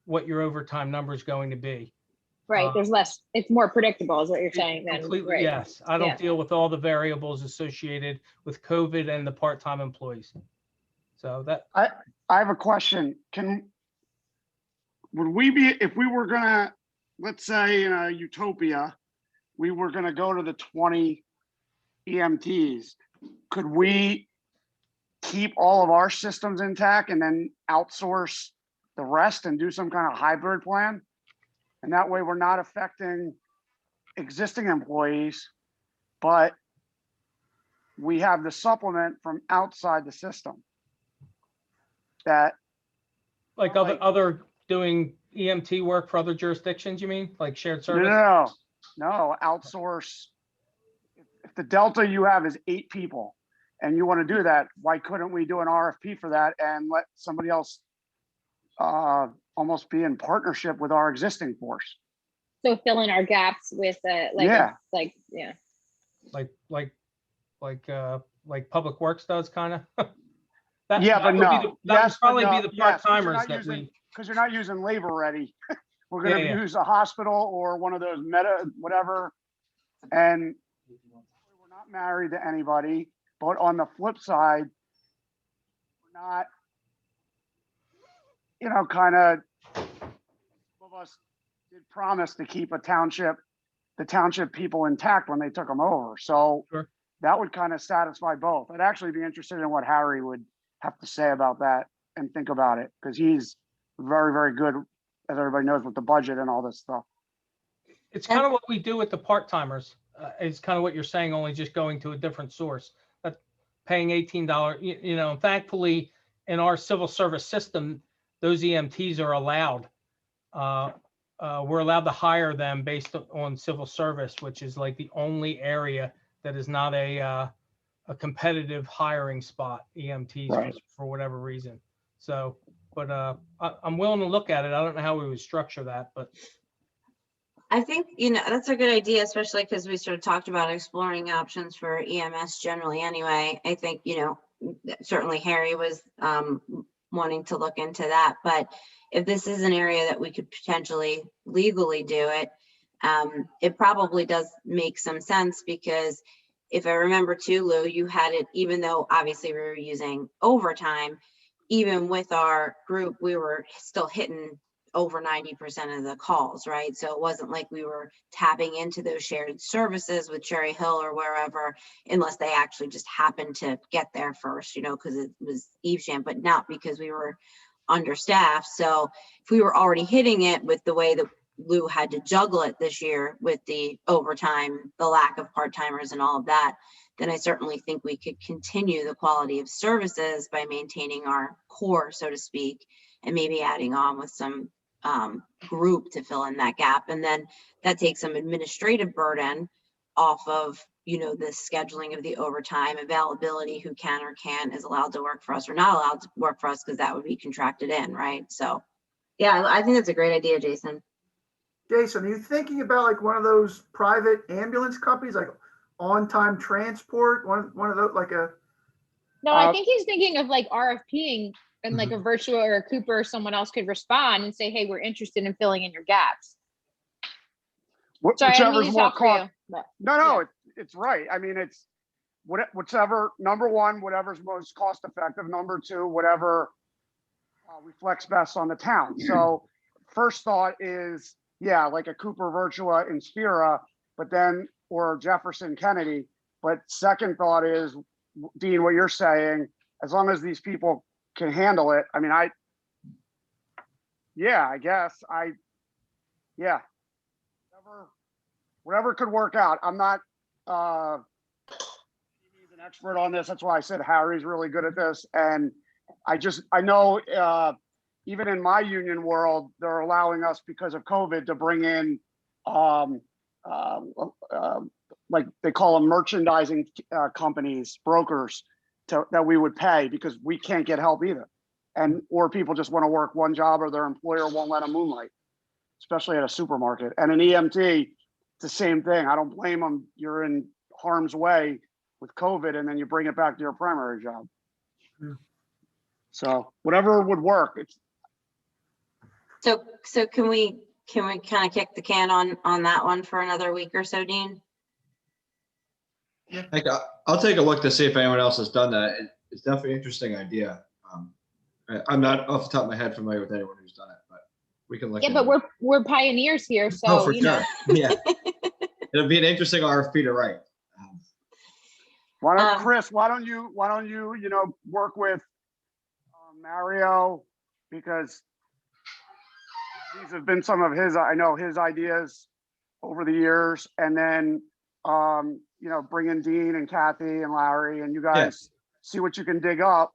what your overtime number is going to be. Right, there's less, it's more predictable is what you're saying then. Completely, Right. yes. I don't Yeah. deal with all the variables associated with COVID and the part-time employees. So that, I have a question. Would we be, if we were gonna, let's say in a utopia, we were gonna go to the 20 EMTs, could we keep all of our systems intact and then outsource the rest and do some kind of hybrid plan? And that way we're not affecting existing employees, but we have the supplement from outside the system. That, like other doing EMT work for other jurisdictions, you mean? Like shared service? no, outsource. If the Delta you have is 8 people and you want to do that, why couldn't we do an RFP for that and let somebody else almost be in partnership with our existing force? So fill in our gaps with Yeah. Like Public Works does, kind of. Yeah, but no. That would Yes, but probably no. be the Yes, 'cause you're part-timers not that using- we, Because you're not using labor ready. We're gonna Yeah. use a hospital or one of those meta, whatever. And we're not married to anybody, but on the flip side, we're not, you know, kind of us did promise to keep the township people intact when they took them over. So Sure. that would kind of satisfy both. I'd actually be interested in what Harry would have to say about that and think about it, because he's very, very good, as everybody knows, with the budget and all this stuff. it's kind of what we do with the part-timers. It's kind of what you're saying, only just going to a different source. But paying $18, you know, thankfully in our civil service system, those EMTs are allowed. We're allowed to hire them based on civil service, which is like the only area that is not a competitive hiring spot, EMTs, Right. for whatever reason. So, but I'm willing to look at it. I don't know how we would structure that, but I think, you know, that's a good idea, especially because we sort of talked about exploring options for EMS generally anyway. I think, you know, certainly Harry was wanting to look into that, but if this is an area that we could potentially legally do it, it probably does make some sense, because if I remember too, Lou, you had it, even though obviously we were using overtime, even with our group, we were still hitting over 90% of the calls, right? So it wasn't like we were tapping into those shared services with Cherry Hill or wherever, unless they actually just happened to get there first, you know, because it was Evesham, but not because we were understaffed. So if we were already hitting it with the way that Lou had to juggle it this year with the overtime, the lack of part-timers and all of that, then I certainly think we could continue the quality of services by maintaining our core, so to speak, and maybe adding on with some group to fill in that gap. And then that takes some administrative burden off of, you know, the scheduling of the overtime availability, who can or can't is allowed to work for us or not allowed to work for us, because that would be contracted in, right? So yeah, I think that's a great idea, Jason. Jason, are you thinking about like one of those private ambulance companies, like on-time transport, one of those, like a? No, I think he's thinking of like RFPing and like a Virtua or a Cooper, or someone else could respond and say, hey, we're interested in filling in your gaps. Sorry, I didn't mean Whichever's to more talk for you, but No, it's right. I mean, it's whichever, number one, whatever's most cost effective. Number two, whatever reflects best on the town. So first thought is, yeah, like a Cooper Virtua in Sphera, but then, or Jefferson Kennedy. But second thought is, Dean, what you're saying, as long as these people can handle it, I mean, I guess whatever could work out. I'm not, he's an expert on this. That's why I said Harry's really good at this. And I know, even in my union world, they're allowing us because of COVID to bring in, like they call them merchandising companies, brokers, that we would pay because we can't get help either. Or people just want to work one job or their employer won't let them moonlight, especially at a supermarket. And an EMT, it's the same thing. I don't blame them. You're in harm's way with COVID and then you bring it back to your primary job. Yeah. So whatever would work. So can we kind of kick the can on that one for another week or so, Dean? I'll take a look to see if anyone else has done that. It's definitely an interesting idea. I'm not off the top of my head familiar with anyone who's done it, but we can look. Yeah, but we're pioneers here, so Oh, for you know. sure. Yeah, it'll be an interesting RFP to write. Why don't Chris? Why don't you work with Mario, because these have been some of his. I know his ideas over the years, and then bring in Dean and Kathy and Larry, and you guys see what you can dig up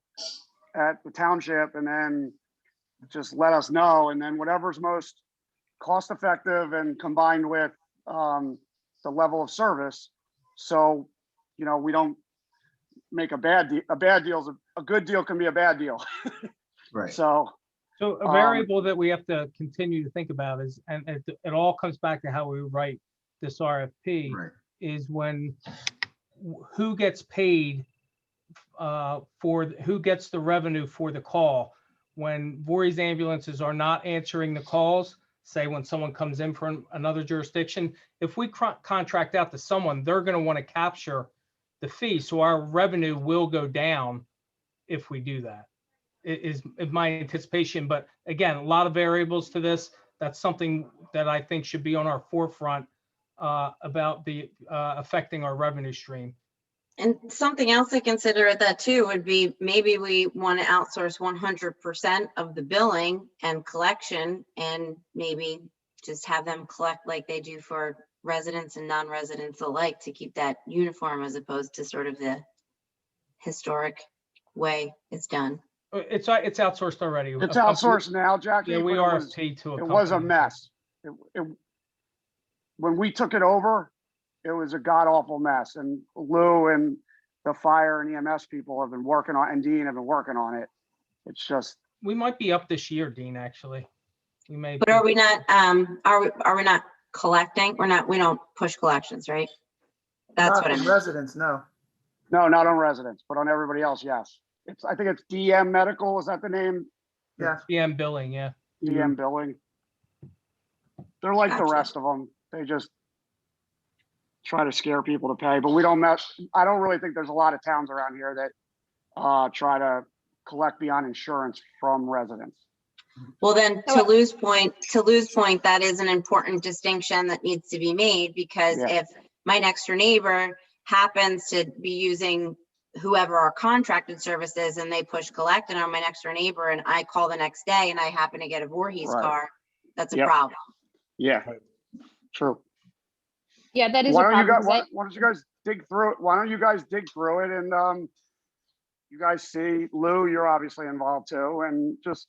at the township, and then just let us know. And then whatever's most cost effective and combined with the level of service, so we don't make a bad deal. A bad deal is a good deal can be a bad deal. Right. So a variable that we have to continue to think about is, and it all comes back to how we write this RFP, Right. is who gets paid who gets the revenue for the call. When Voorhees ambulances are not answering the calls, say when someone comes in from another jurisdiction, if we contract out to someone, they're going to want to capture the fee. So our revenue will go down if we do that, is my anticipation. But again, a lot of variables to this. That's something that I think should be on our forefront about the affecting our revenue stream. And something else to consider at that too would be maybe we want to outsource 100% of the billing and collection, and maybe just have them collect like they do for residents and non-residents alike, to keep that uniform as opposed to sort of the historic way it's done. It's outsourced already. it's outsourced now, Jackie. Yeah, we but RFP to a it was a company. mess. When we took it over, it was a god awful mess. And Lou and the fire and EMS people have been working on, and Dean have been working on it. It's just. We might be up this year, Dean, actually. We may. But are we not, are we not collecting? We don't push collections, right? That's Not what I in mean. residents, no. No, not on residents, but on everybody else, yes. I think it's DM Medical, is that the name? Yeah. PM billing, yeah. DM Billing. They're like the Gotcha. rest of them. They just try to scare people to pay, but we don't mess. I don't really think there's a lot of towns around here that try to collect beyond insurance from residents. Well, then to Lou's point, that is an important distinction that needs to be made, because Yeah. if my next door neighbor happens to be using whoever our contracted service is and they push collect and are my next door neighbor, and I call the next day and I happen to get a Voorhees Right. car, that's a Yep. problem. Yeah, true. Yeah, that is a Why don't you problem. guys, why don't you guys dig through it? Why don't you guys dig through it and you guys see, Lou, you're obviously involved too, and just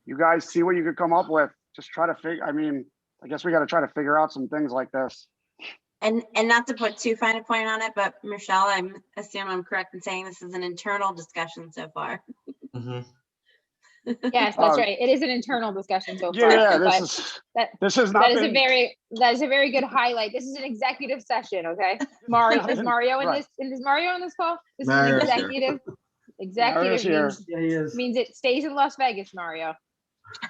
you guys see what you could come up with. Just try to figure. I mean, I guess we got to try to figure out some things like this. And not to put too fine a point on it, but Michelle, I assume I'm correct in saying this is an internal discussion so far. Mm-hmm. Yes, that's right. It is an internal discussion so far. Yeah, but this is not. that is a very good highlight. This is an executive session, okay? Is Mario in Right. this? Is Mario in this call? This Mario's is an here. executive. Mario's here. Means, Yeah, he is. means it stays in Las Vegas, Mario.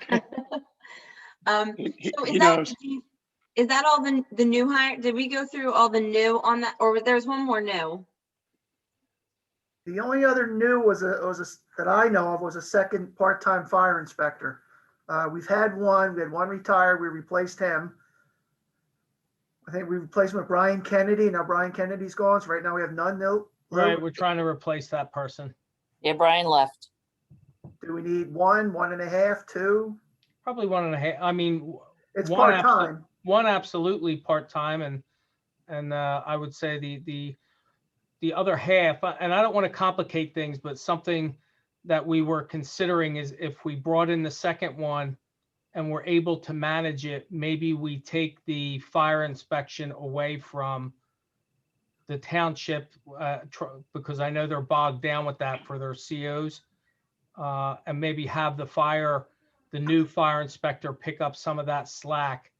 So He is that, knows. Is that all the new hire? Did we go through all the new on that, or there's one more new? The only other new that I know of was a second part-time fire inspector. We had one retired, we replaced him. I think we replaced him with Brian Kennedy. Now Brian Kennedy's gone, so right now we have none new. Right, we're trying to replace that person. Yeah, Brian left. Do we need one and a half, two? Probably 1.5. I mean, It's one part-time. one absolutely part-time, and I would say the other half, and I don't want to complicate things, but something that we were considering is if we brought in the second one and we're able to manage it, maybe we take the fire inspection away from the township, because I know they're bogged down with that for their COs, and maybe have the new fire inspector pick up some of that slack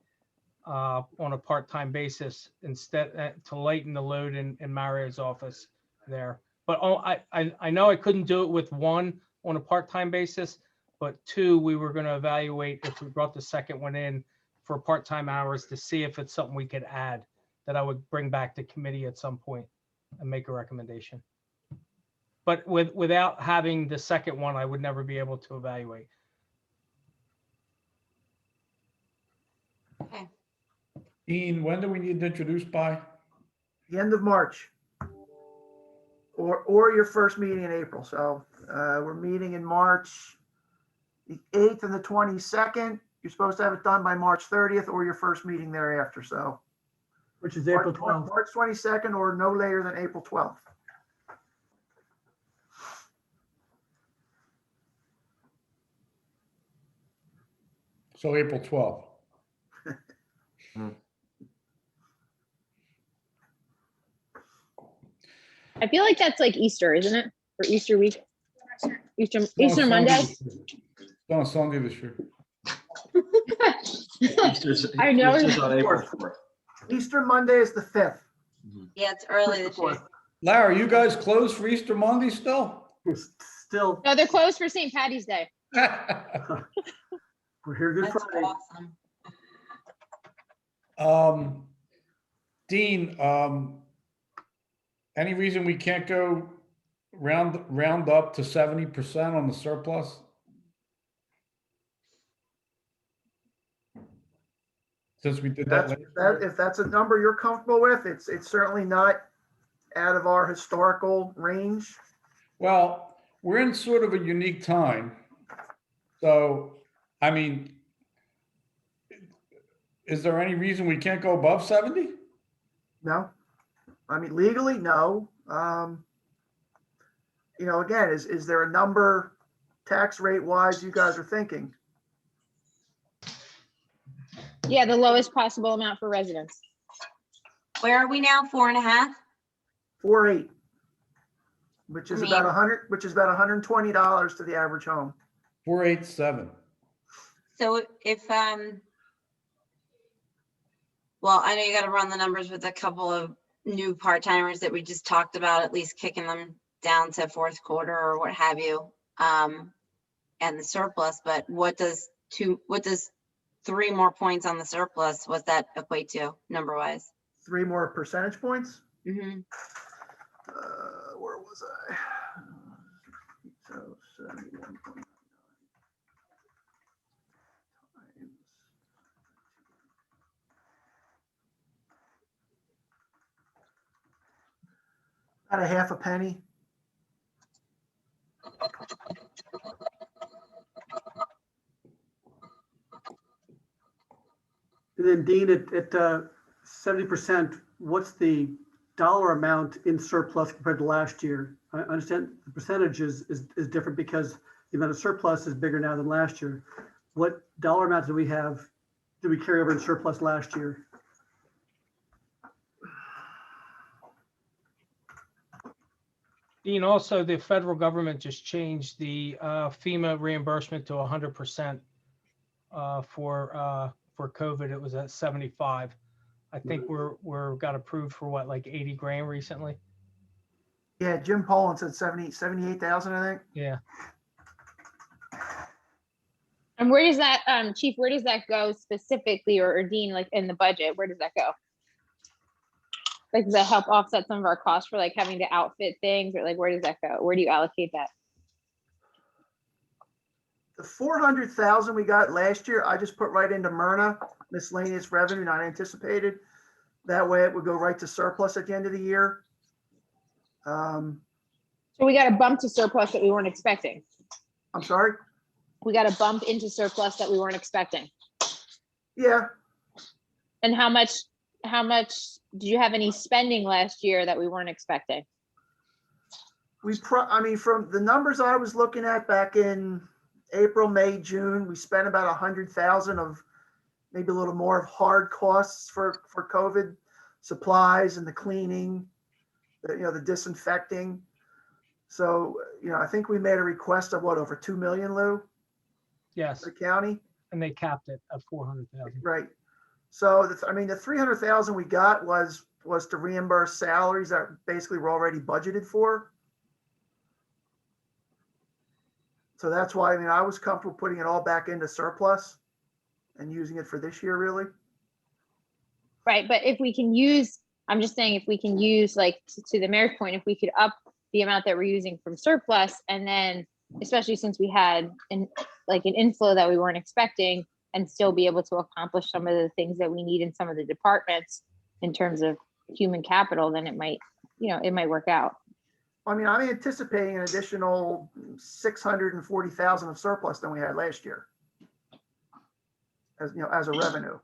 on a part-time basis instead, to lighten the load in Mario's office there. But I know I couldn't do it with one on a part-time basis, but two, we were going to evaluate if we brought the second one in for part-time hours to see if it's something we could add that I would bring back to committee at some point and make a recommendation. But without having the second one, I would never be able to evaluate. Okay. Dean, when do we need to introduce by? The end of March. Or your first meeting in April. So we're meeting in March the 8th and the 22nd. You're supposed to have it done by March 30th or your first meeting thereafter. So Which is April 12th. March 22nd or no later than April 12th. So April 12th. I feel like that's like Easter, isn't it? Or Easter week? Easter It's on Monday? Sunday this year. It's on Sunday this year. I know. Easter's on April 4th. Easter Monday is the 5th. Yeah, it's early this year. Larry, you guys closed for Easter Monday still? Still, No, they're closed for St. Patty's Day. we're here Good That's Friday. awesome. Dean, any reason we can't go round up to 70% on the surplus? Since we did that. If that's a number you're comfortable with, it's certainly not out of our historical range. Well, we're in sort of a unique time. So, I mean, is there any reason we can't go above 70? No, I mean, legally, no. Again, is there a number tax rate wise you guys are thinking? Yeah, the lowest possible amount for residents. Where are we now? 4.5? 4.8, which is I mean- about $120 to the average home. 487. So well, I know you got to run the numbers with a couple of new part-timers that we just talked about, at least kicking them down to fourth quarter or what have you, and the surplus, but what does 3 more points on the surplus, what's that equate to number wise? 3 more percentage points. Mm-hmm. Where was I? So 71.9 times. About a half a penny. And then Dean, at 70%, what's the dollar amount in surplus compared to last year? I understand the percentage is different because the amount of surplus is bigger now than last year. What dollar amount did we carry over in surplus last year? Dean, also the federal government just changed the FEMA reimbursement to 100% for COVID. It was at 75. I think we're got approved for what, like 80 grand recently? Yeah, Jim Poland said 78,000, I think. Yeah. And where does that, Chief, where does that go specifically, or Dean, like in the budget, where does that go? Like, does that help offset some of our costs for like having to outfit things, or like, where does that go? Where do you allocate that? The 400,000 we got last year, I just put right into Myrna, miscellaneous revenue not anticipated. That way it would go right to surplus at the end of the year. So we got a bump to surplus that we weren't expecting. I'm sorry? We got a bump into surplus that we weren't expecting. Yeah, And how much did you have any spending last year that we weren't expecting? I mean, from the numbers I was looking at back in April, May, June, we spent about 100,000 of maybe a little more of hard costs for COVID supplies and the cleaning, the disinfecting. So, I think we made a request of what, over 2 million, Lou, Yes, the county? and they capped it at 400,000. Right. So, the 300,000 we got was to reimburse salaries that basically were already budgeted for. So that's why, I was comfortable putting it all back into surplus and using it for this year, really. Right, but if we can use, I'm just saying, if we can use, like, to the mayor's point, if we could up the amount that we're using from surplus, and then, especially since we had an inflow that we weren't expecting, and still be able to accomplish some of the things that we need in some of the departments in terms of human capital, then it might work out. I'm anticipating an additional 640,000 of surplus than we had last year. As a revenue.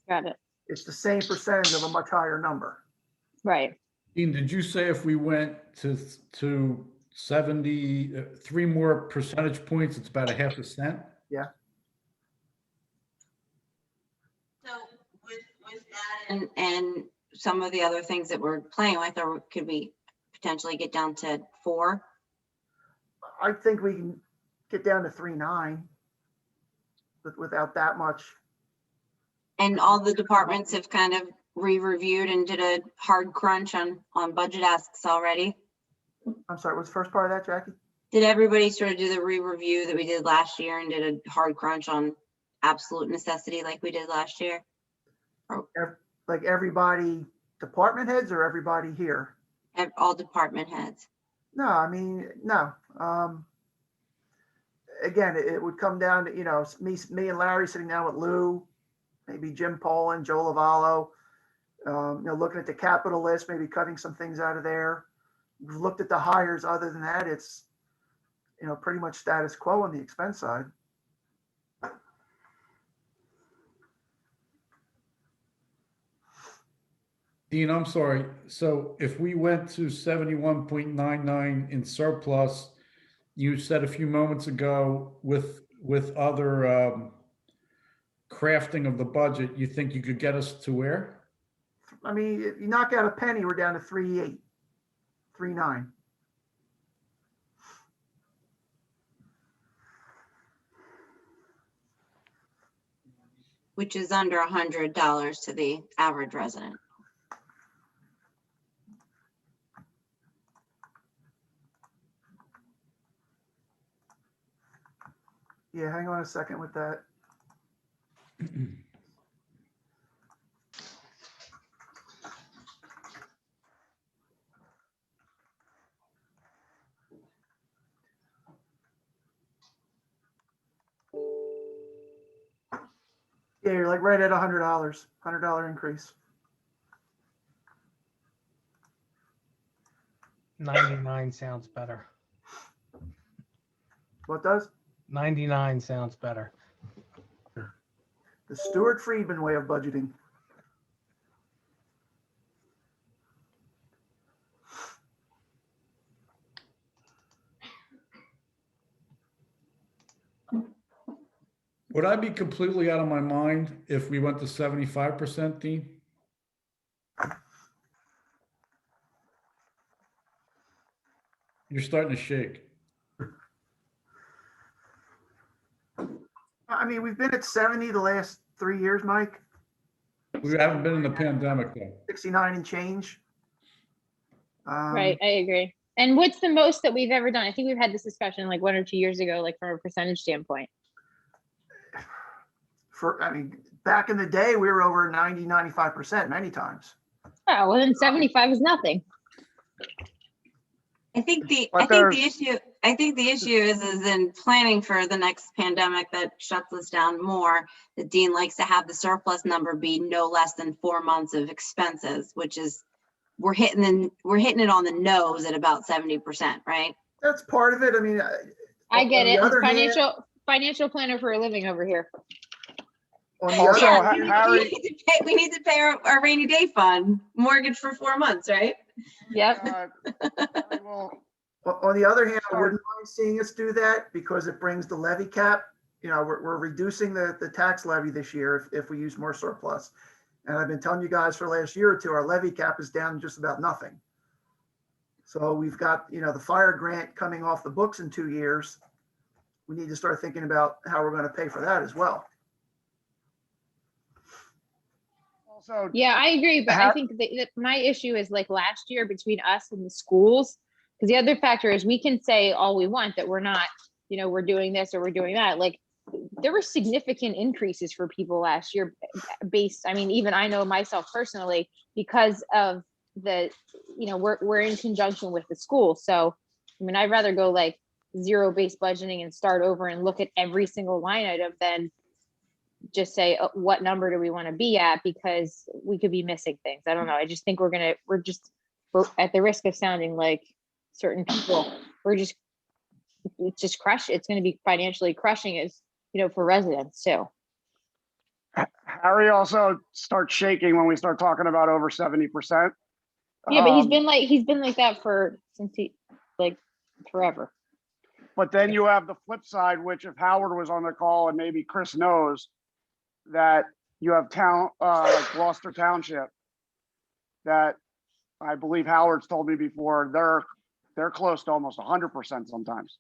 Got it. It's the same percentage of a much higher number. Right. Dean, did you say if we went to 73 more percentage points, it's about a half a cent? Yeah. So with that and some of the other things that we're playing with, or could we potentially get down to 4? I think we can get down to 3.9 without that much. And all the departments have kind of re-reviewed and did a hard crunch on budget asks already. I'm sorry, what's the first part of that, Jackie? Did everybody sort of do the re-review that we did last year and did a hard crunch on absolute necessity like we did last year? Like everybody, department heads, or everybody here? All department heads. No, no. Again, it would come down to, me and Larry sitting down with Lou, maybe Jim Poland, Joe Lavallo, looking at the capital list, maybe cutting some things out of there. We've looked at the hires. Other than that, it's, pretty much status quo on the expense side. Dean, I'm sorry. So if we went to 71.99 in surplus, you said a few moments ago with other crafting of the budget, you think you could get us to where? If you knock out a penny, we're down to 3.8, 3.9. Which is under $100 to the average resident. Yeah, hang on a second with that. Yeah, you're like right at $100 increase. 99 sounds better. What does? 99 sounds better. The Stuart Friedman way of budgeting. Would I be completely out of my mind if we went to 75%, Dean? You're starting to shake. We've been at 70 the last 3 years, Mike. We haven't been in the pandemic though. 69 and change. Right, I agree. And what's the most that we've ever done? I think we've had this discussion like 1 or 2 years ago, like from a percentage standpoint. I mean, back in the day, we were over 90, 95% many times. Oh, well, then 75 is nothing. I think But I think the issue is in planning for the next pandemic that shuts us down more. The dean likes to have the surplus number be no less than 4 months of expenses, which is, we're hitting it on the nose at about 70%, right? That's part of it. I mean, I get on the it. other hand- Financial planner for a living over here. On the Also, other Yeah, hand, Harry- we need to pay our rainy day fund mortgage for 4 months, right? Yep. Harry will- on the other hand, I wouldn't mind seeing us do that because it brings the levy cap. You know, we're reducing the tax levy this year if we use more surplus. And I've been telling you guys for the last year or two, our levy cap is down to just about nothing. So we've got, you know, the fire grant coming off the books in 2 years. We need to start thinking about how we're going to pay for that as well. Also, Yeah, I agree, but I think that my issue is like last year between us and the schools. Because the other factor is we can say all we want that we're not, you know, we're doing this or we're doing that. Like there were significant increases for people last year based, I mean, even I know myself personally because of the, you know, we're in conjunction with the school. So, I mean, I'd rather go like zero-based budgeting and start over and look at every single line item than just say, what number do we want to be at? Because we could be missing things. I don't know. I just think we're at the risk of sounding like certain people, it's going to be financially crushing as, you know, for residents too. Harry also starts shaking when we start talking about over 70%. Yeah, but he's been like that since forever. But then you have the flip side, which if Howard was on the call and maybe Chris knows that you have like Gloucester Township that I believe Howard's told me before, they're close to almost 100% sometimes.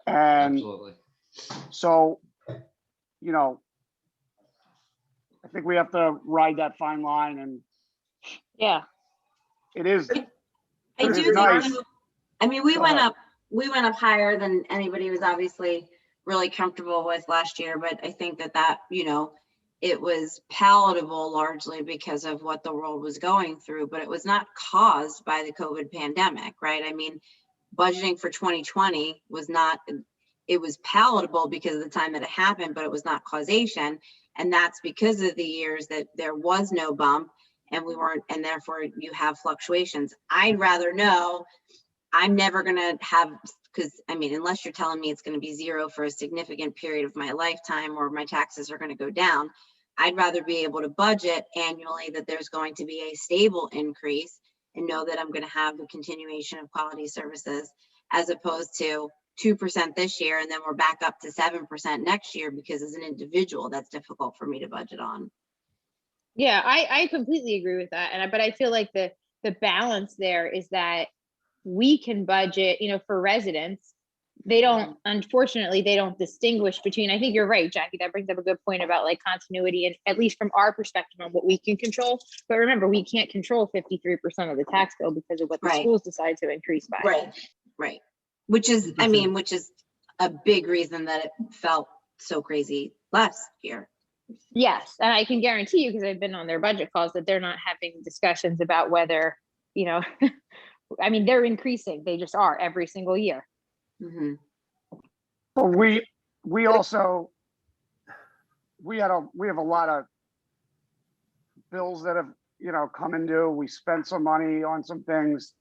And Absolutely. so, you know, I think we have to ride that fine line, and yeah, it is. I It do is think, nice. I mean, we Go went ahead. up higher than anybody was obviously really comfortable with last year, but I think that, you know, it was palatable largely because of what the world was going through, but it was not caused by the COVID pandemic, right? I mean, budgeting for 2020 was not, it was palatable because of the time that it happened, but it was not causation. And that's because of the years that there was no bump and we weren't, and therefore you have fluctuations. I'd rather know I'm never going to have, because I mean, unless you're telling me it's going to be zero for a significant period of my lifetime or my taxes are going to go down, I'd rather be able to budget annually that there's going to be a stable increase and know that I'm going to have a continuation of quality services as opposed to 2% this year and then we're back up to 7% next year, because as an individual, that's difficult for me to budget on. Yeah, I completely agree with that. But I feel like the balance there is that we can budget, you know, for residents. They don't, unfortunately, they don't distinguish between, I think you're right, Jackie, that brings up a good point about like continuity and at least from our perspective on what we can control. But remember, we can't control 53% of the tax bill because of what the schools decide to increase by. Right. Which is, I mean, which is a big reason that it felt so crazy last year. Yes, and I can guarantee you, because I've been on their budget calls, that they're not having discussions about whether, you know, I mean, they're increasing. They just are every single year. Mm-hmm. But we also, we have a lot of bills that have, you know, come and due. We spent some money on some things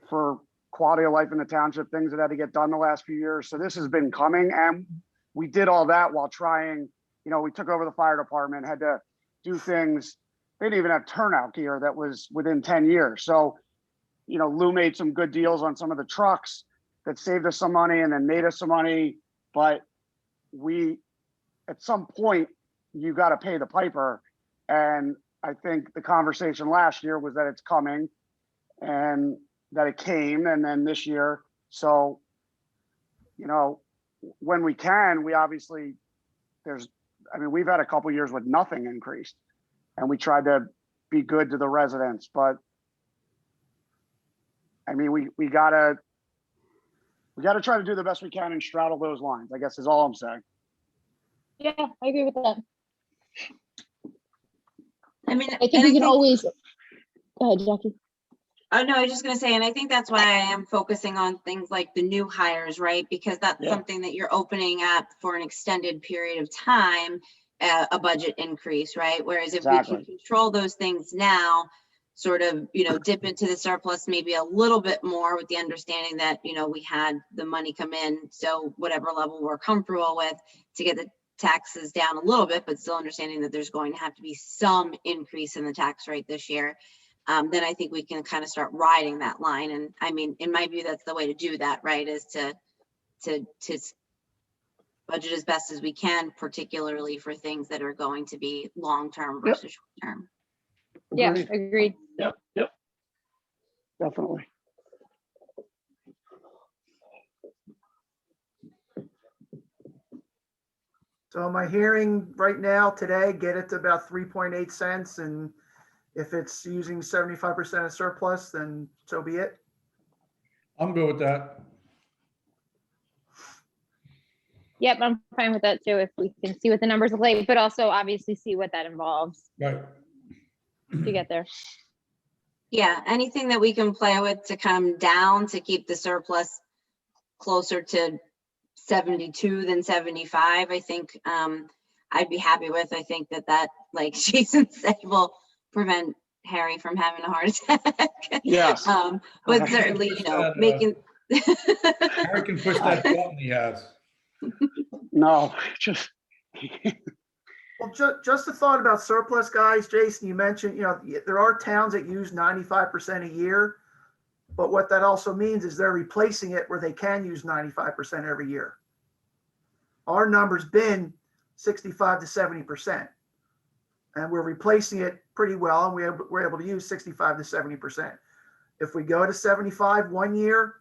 for quality of life in the township, things that had to get done the last few years. So this has been coming, and we did all that while trying, you know, we took over the fire department, had to do things. They didn't even have turnout gear that was within 10 years. So, you know, Lou made some good deals on some of the trucks that saved us some money and then made us some money. But we, at some point, you got to pay the piper. And I think the conversation last year was that it's coming and that it came, and then this year. So, you know, when we can, we obviously, we've had a couple years with nothing increased, and we tried to be good to the residents, but I mean, we gotta try to do the best we can and straddle those lines, I guess is all I'm saying. Yeah, I agree with that. I mean, I think and we can always, go ahead, Jackie. Oh, no, I was just gonna say, and I think that's why I am focusing on things like the new hires, right? Because that's Yeah. something that you're opening up for an extended period of time, a budget increase, right? Whereas if we Exactly. can control those things now, sort of, dip into the surplus maybe a little bit more with the understanding that, we had the money come in. So whatever level we're comfortable with to get the taxes down a little bit, but still understanding that there's going to have to be some increase in the tax rate this year. Then I think we can kind of start riding that line. And I mean, in my view, that's the way to do that, right? Is to budget as best as we can, particularly for things that are going to be long-term Yep. versus short-term. Yeah, Agreed. agreed. Yep. Definitely. So am I hearing right now today, get it to about 3.8 cents, and if it's using 75% of surplus, then so be it? I'm good with that. Yep, I'm fine with that too, if we can see what the numbers look like, but also obviously see what that involves Right. to get there. Yeah, anything that we can play with to come down to keep the surplus closer to 72 than 75, I think I'd be happy with. I think that, like Jason said, will prevent Harry from having a heart attack. Yes. But certainly, making. Harry can push that button he has. No, just. Well, just a thought about surplus, guys. Jason, you mentioned, there are towns that use 95% a year, but what that also means is they're replacing it where they can use 95% every year. Our number's been 65 to 70%, and we're replacing it pretty well, and we're able to use 65 to 70%. If we go to 75 one year,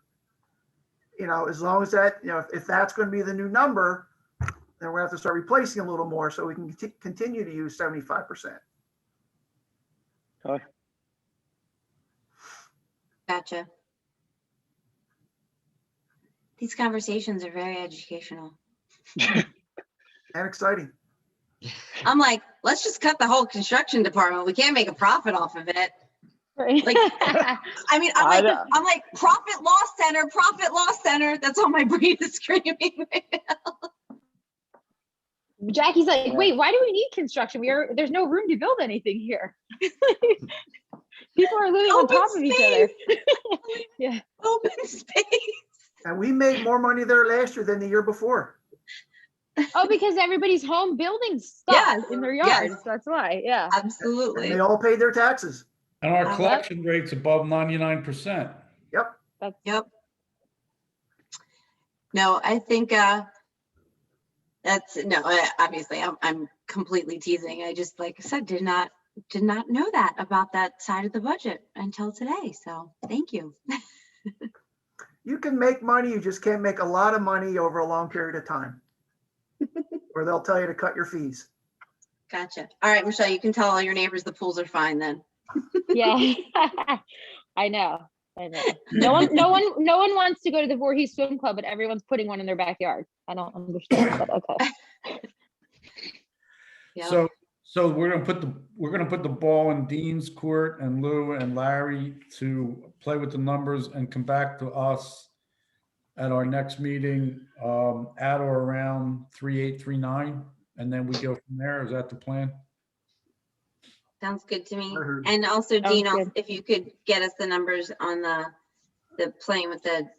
as long as that, if that's going to be the new number, then we're going to have to start replacing a little more so we can continue to use 75%. Okay. Gotcha. These conversations are very educational. And exciting. I'm like, let's just cut the whole construction department. We can't make a profit off of it. Right. Like, I mean, I'm like profit loss center. That's all my brain is screaming right now. Jackie's like, wait, why do we need construction? There's no room to build anything here. People are living on top of each other. Yeah. Open space. And we made more money there last year than the year before. Oh, because everybody's home building stuff Yes, in their yards. yes. That's why. Yeah. Absolutely. And they all paid their taxes. And our collection rate's above 99%. Yep. Yep. No, I think obviously I'm completely teasing. I just, like I said, did not know that about that side of the budget until today. So thank you. You can make money, you just can't make a lot of money over a long period of time. Or they'll tell you to cut your fees. Gotcha. All right, Michelle, you can tell all your neighbors the pools are fine then. Yeah. I know. No one wants to go to the Voorhees Swim Club, but everyone's putting one in their backyard. I don't understand, but okay. Yeah. So we're gonna put the ball in Dean's court, and Lou and Larry to play with the numbers and come back to us at our next meeting at or around 3839, and then we go from there. Is that the plan? Sounds good to me. Heard. And also, Sounds Dean, good. if you could get us the numbers on the playing with the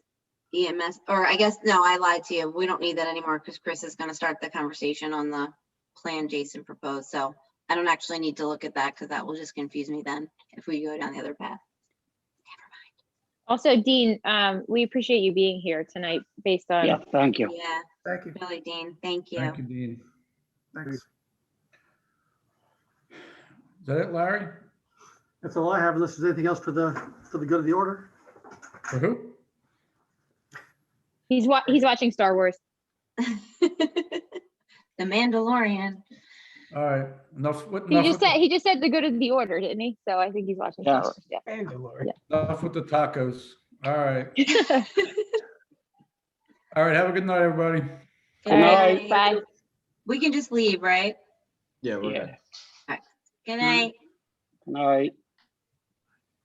EMS, or I guess, no, I lied to you. We don't need that anymore because Chris is going to start the conversation on the plan Jason proposed. So I don't actually need to look at that because that will just confuse me then if we go down the other path. Also, Dean, we appreciate you being here tonight based on. Yeah, thank you. Yeah, Thank you. really, Dean. Thank you. Thank you, Dean. Thanks. Is that it, Larry? That's all I have, unless there's anything else for the good of the order. For who? He's watching Star Wars. The Mandalorian. All right. Enough. He just said the good of the order, didn't he? So I think he's watching Star Yes. Wars. Yeah. Enough with the tacos. All right. All right. Have a good night, everybody. All right. Bye. We can just leave, right? Yeah, we're Yeah. good. Good night. Good night.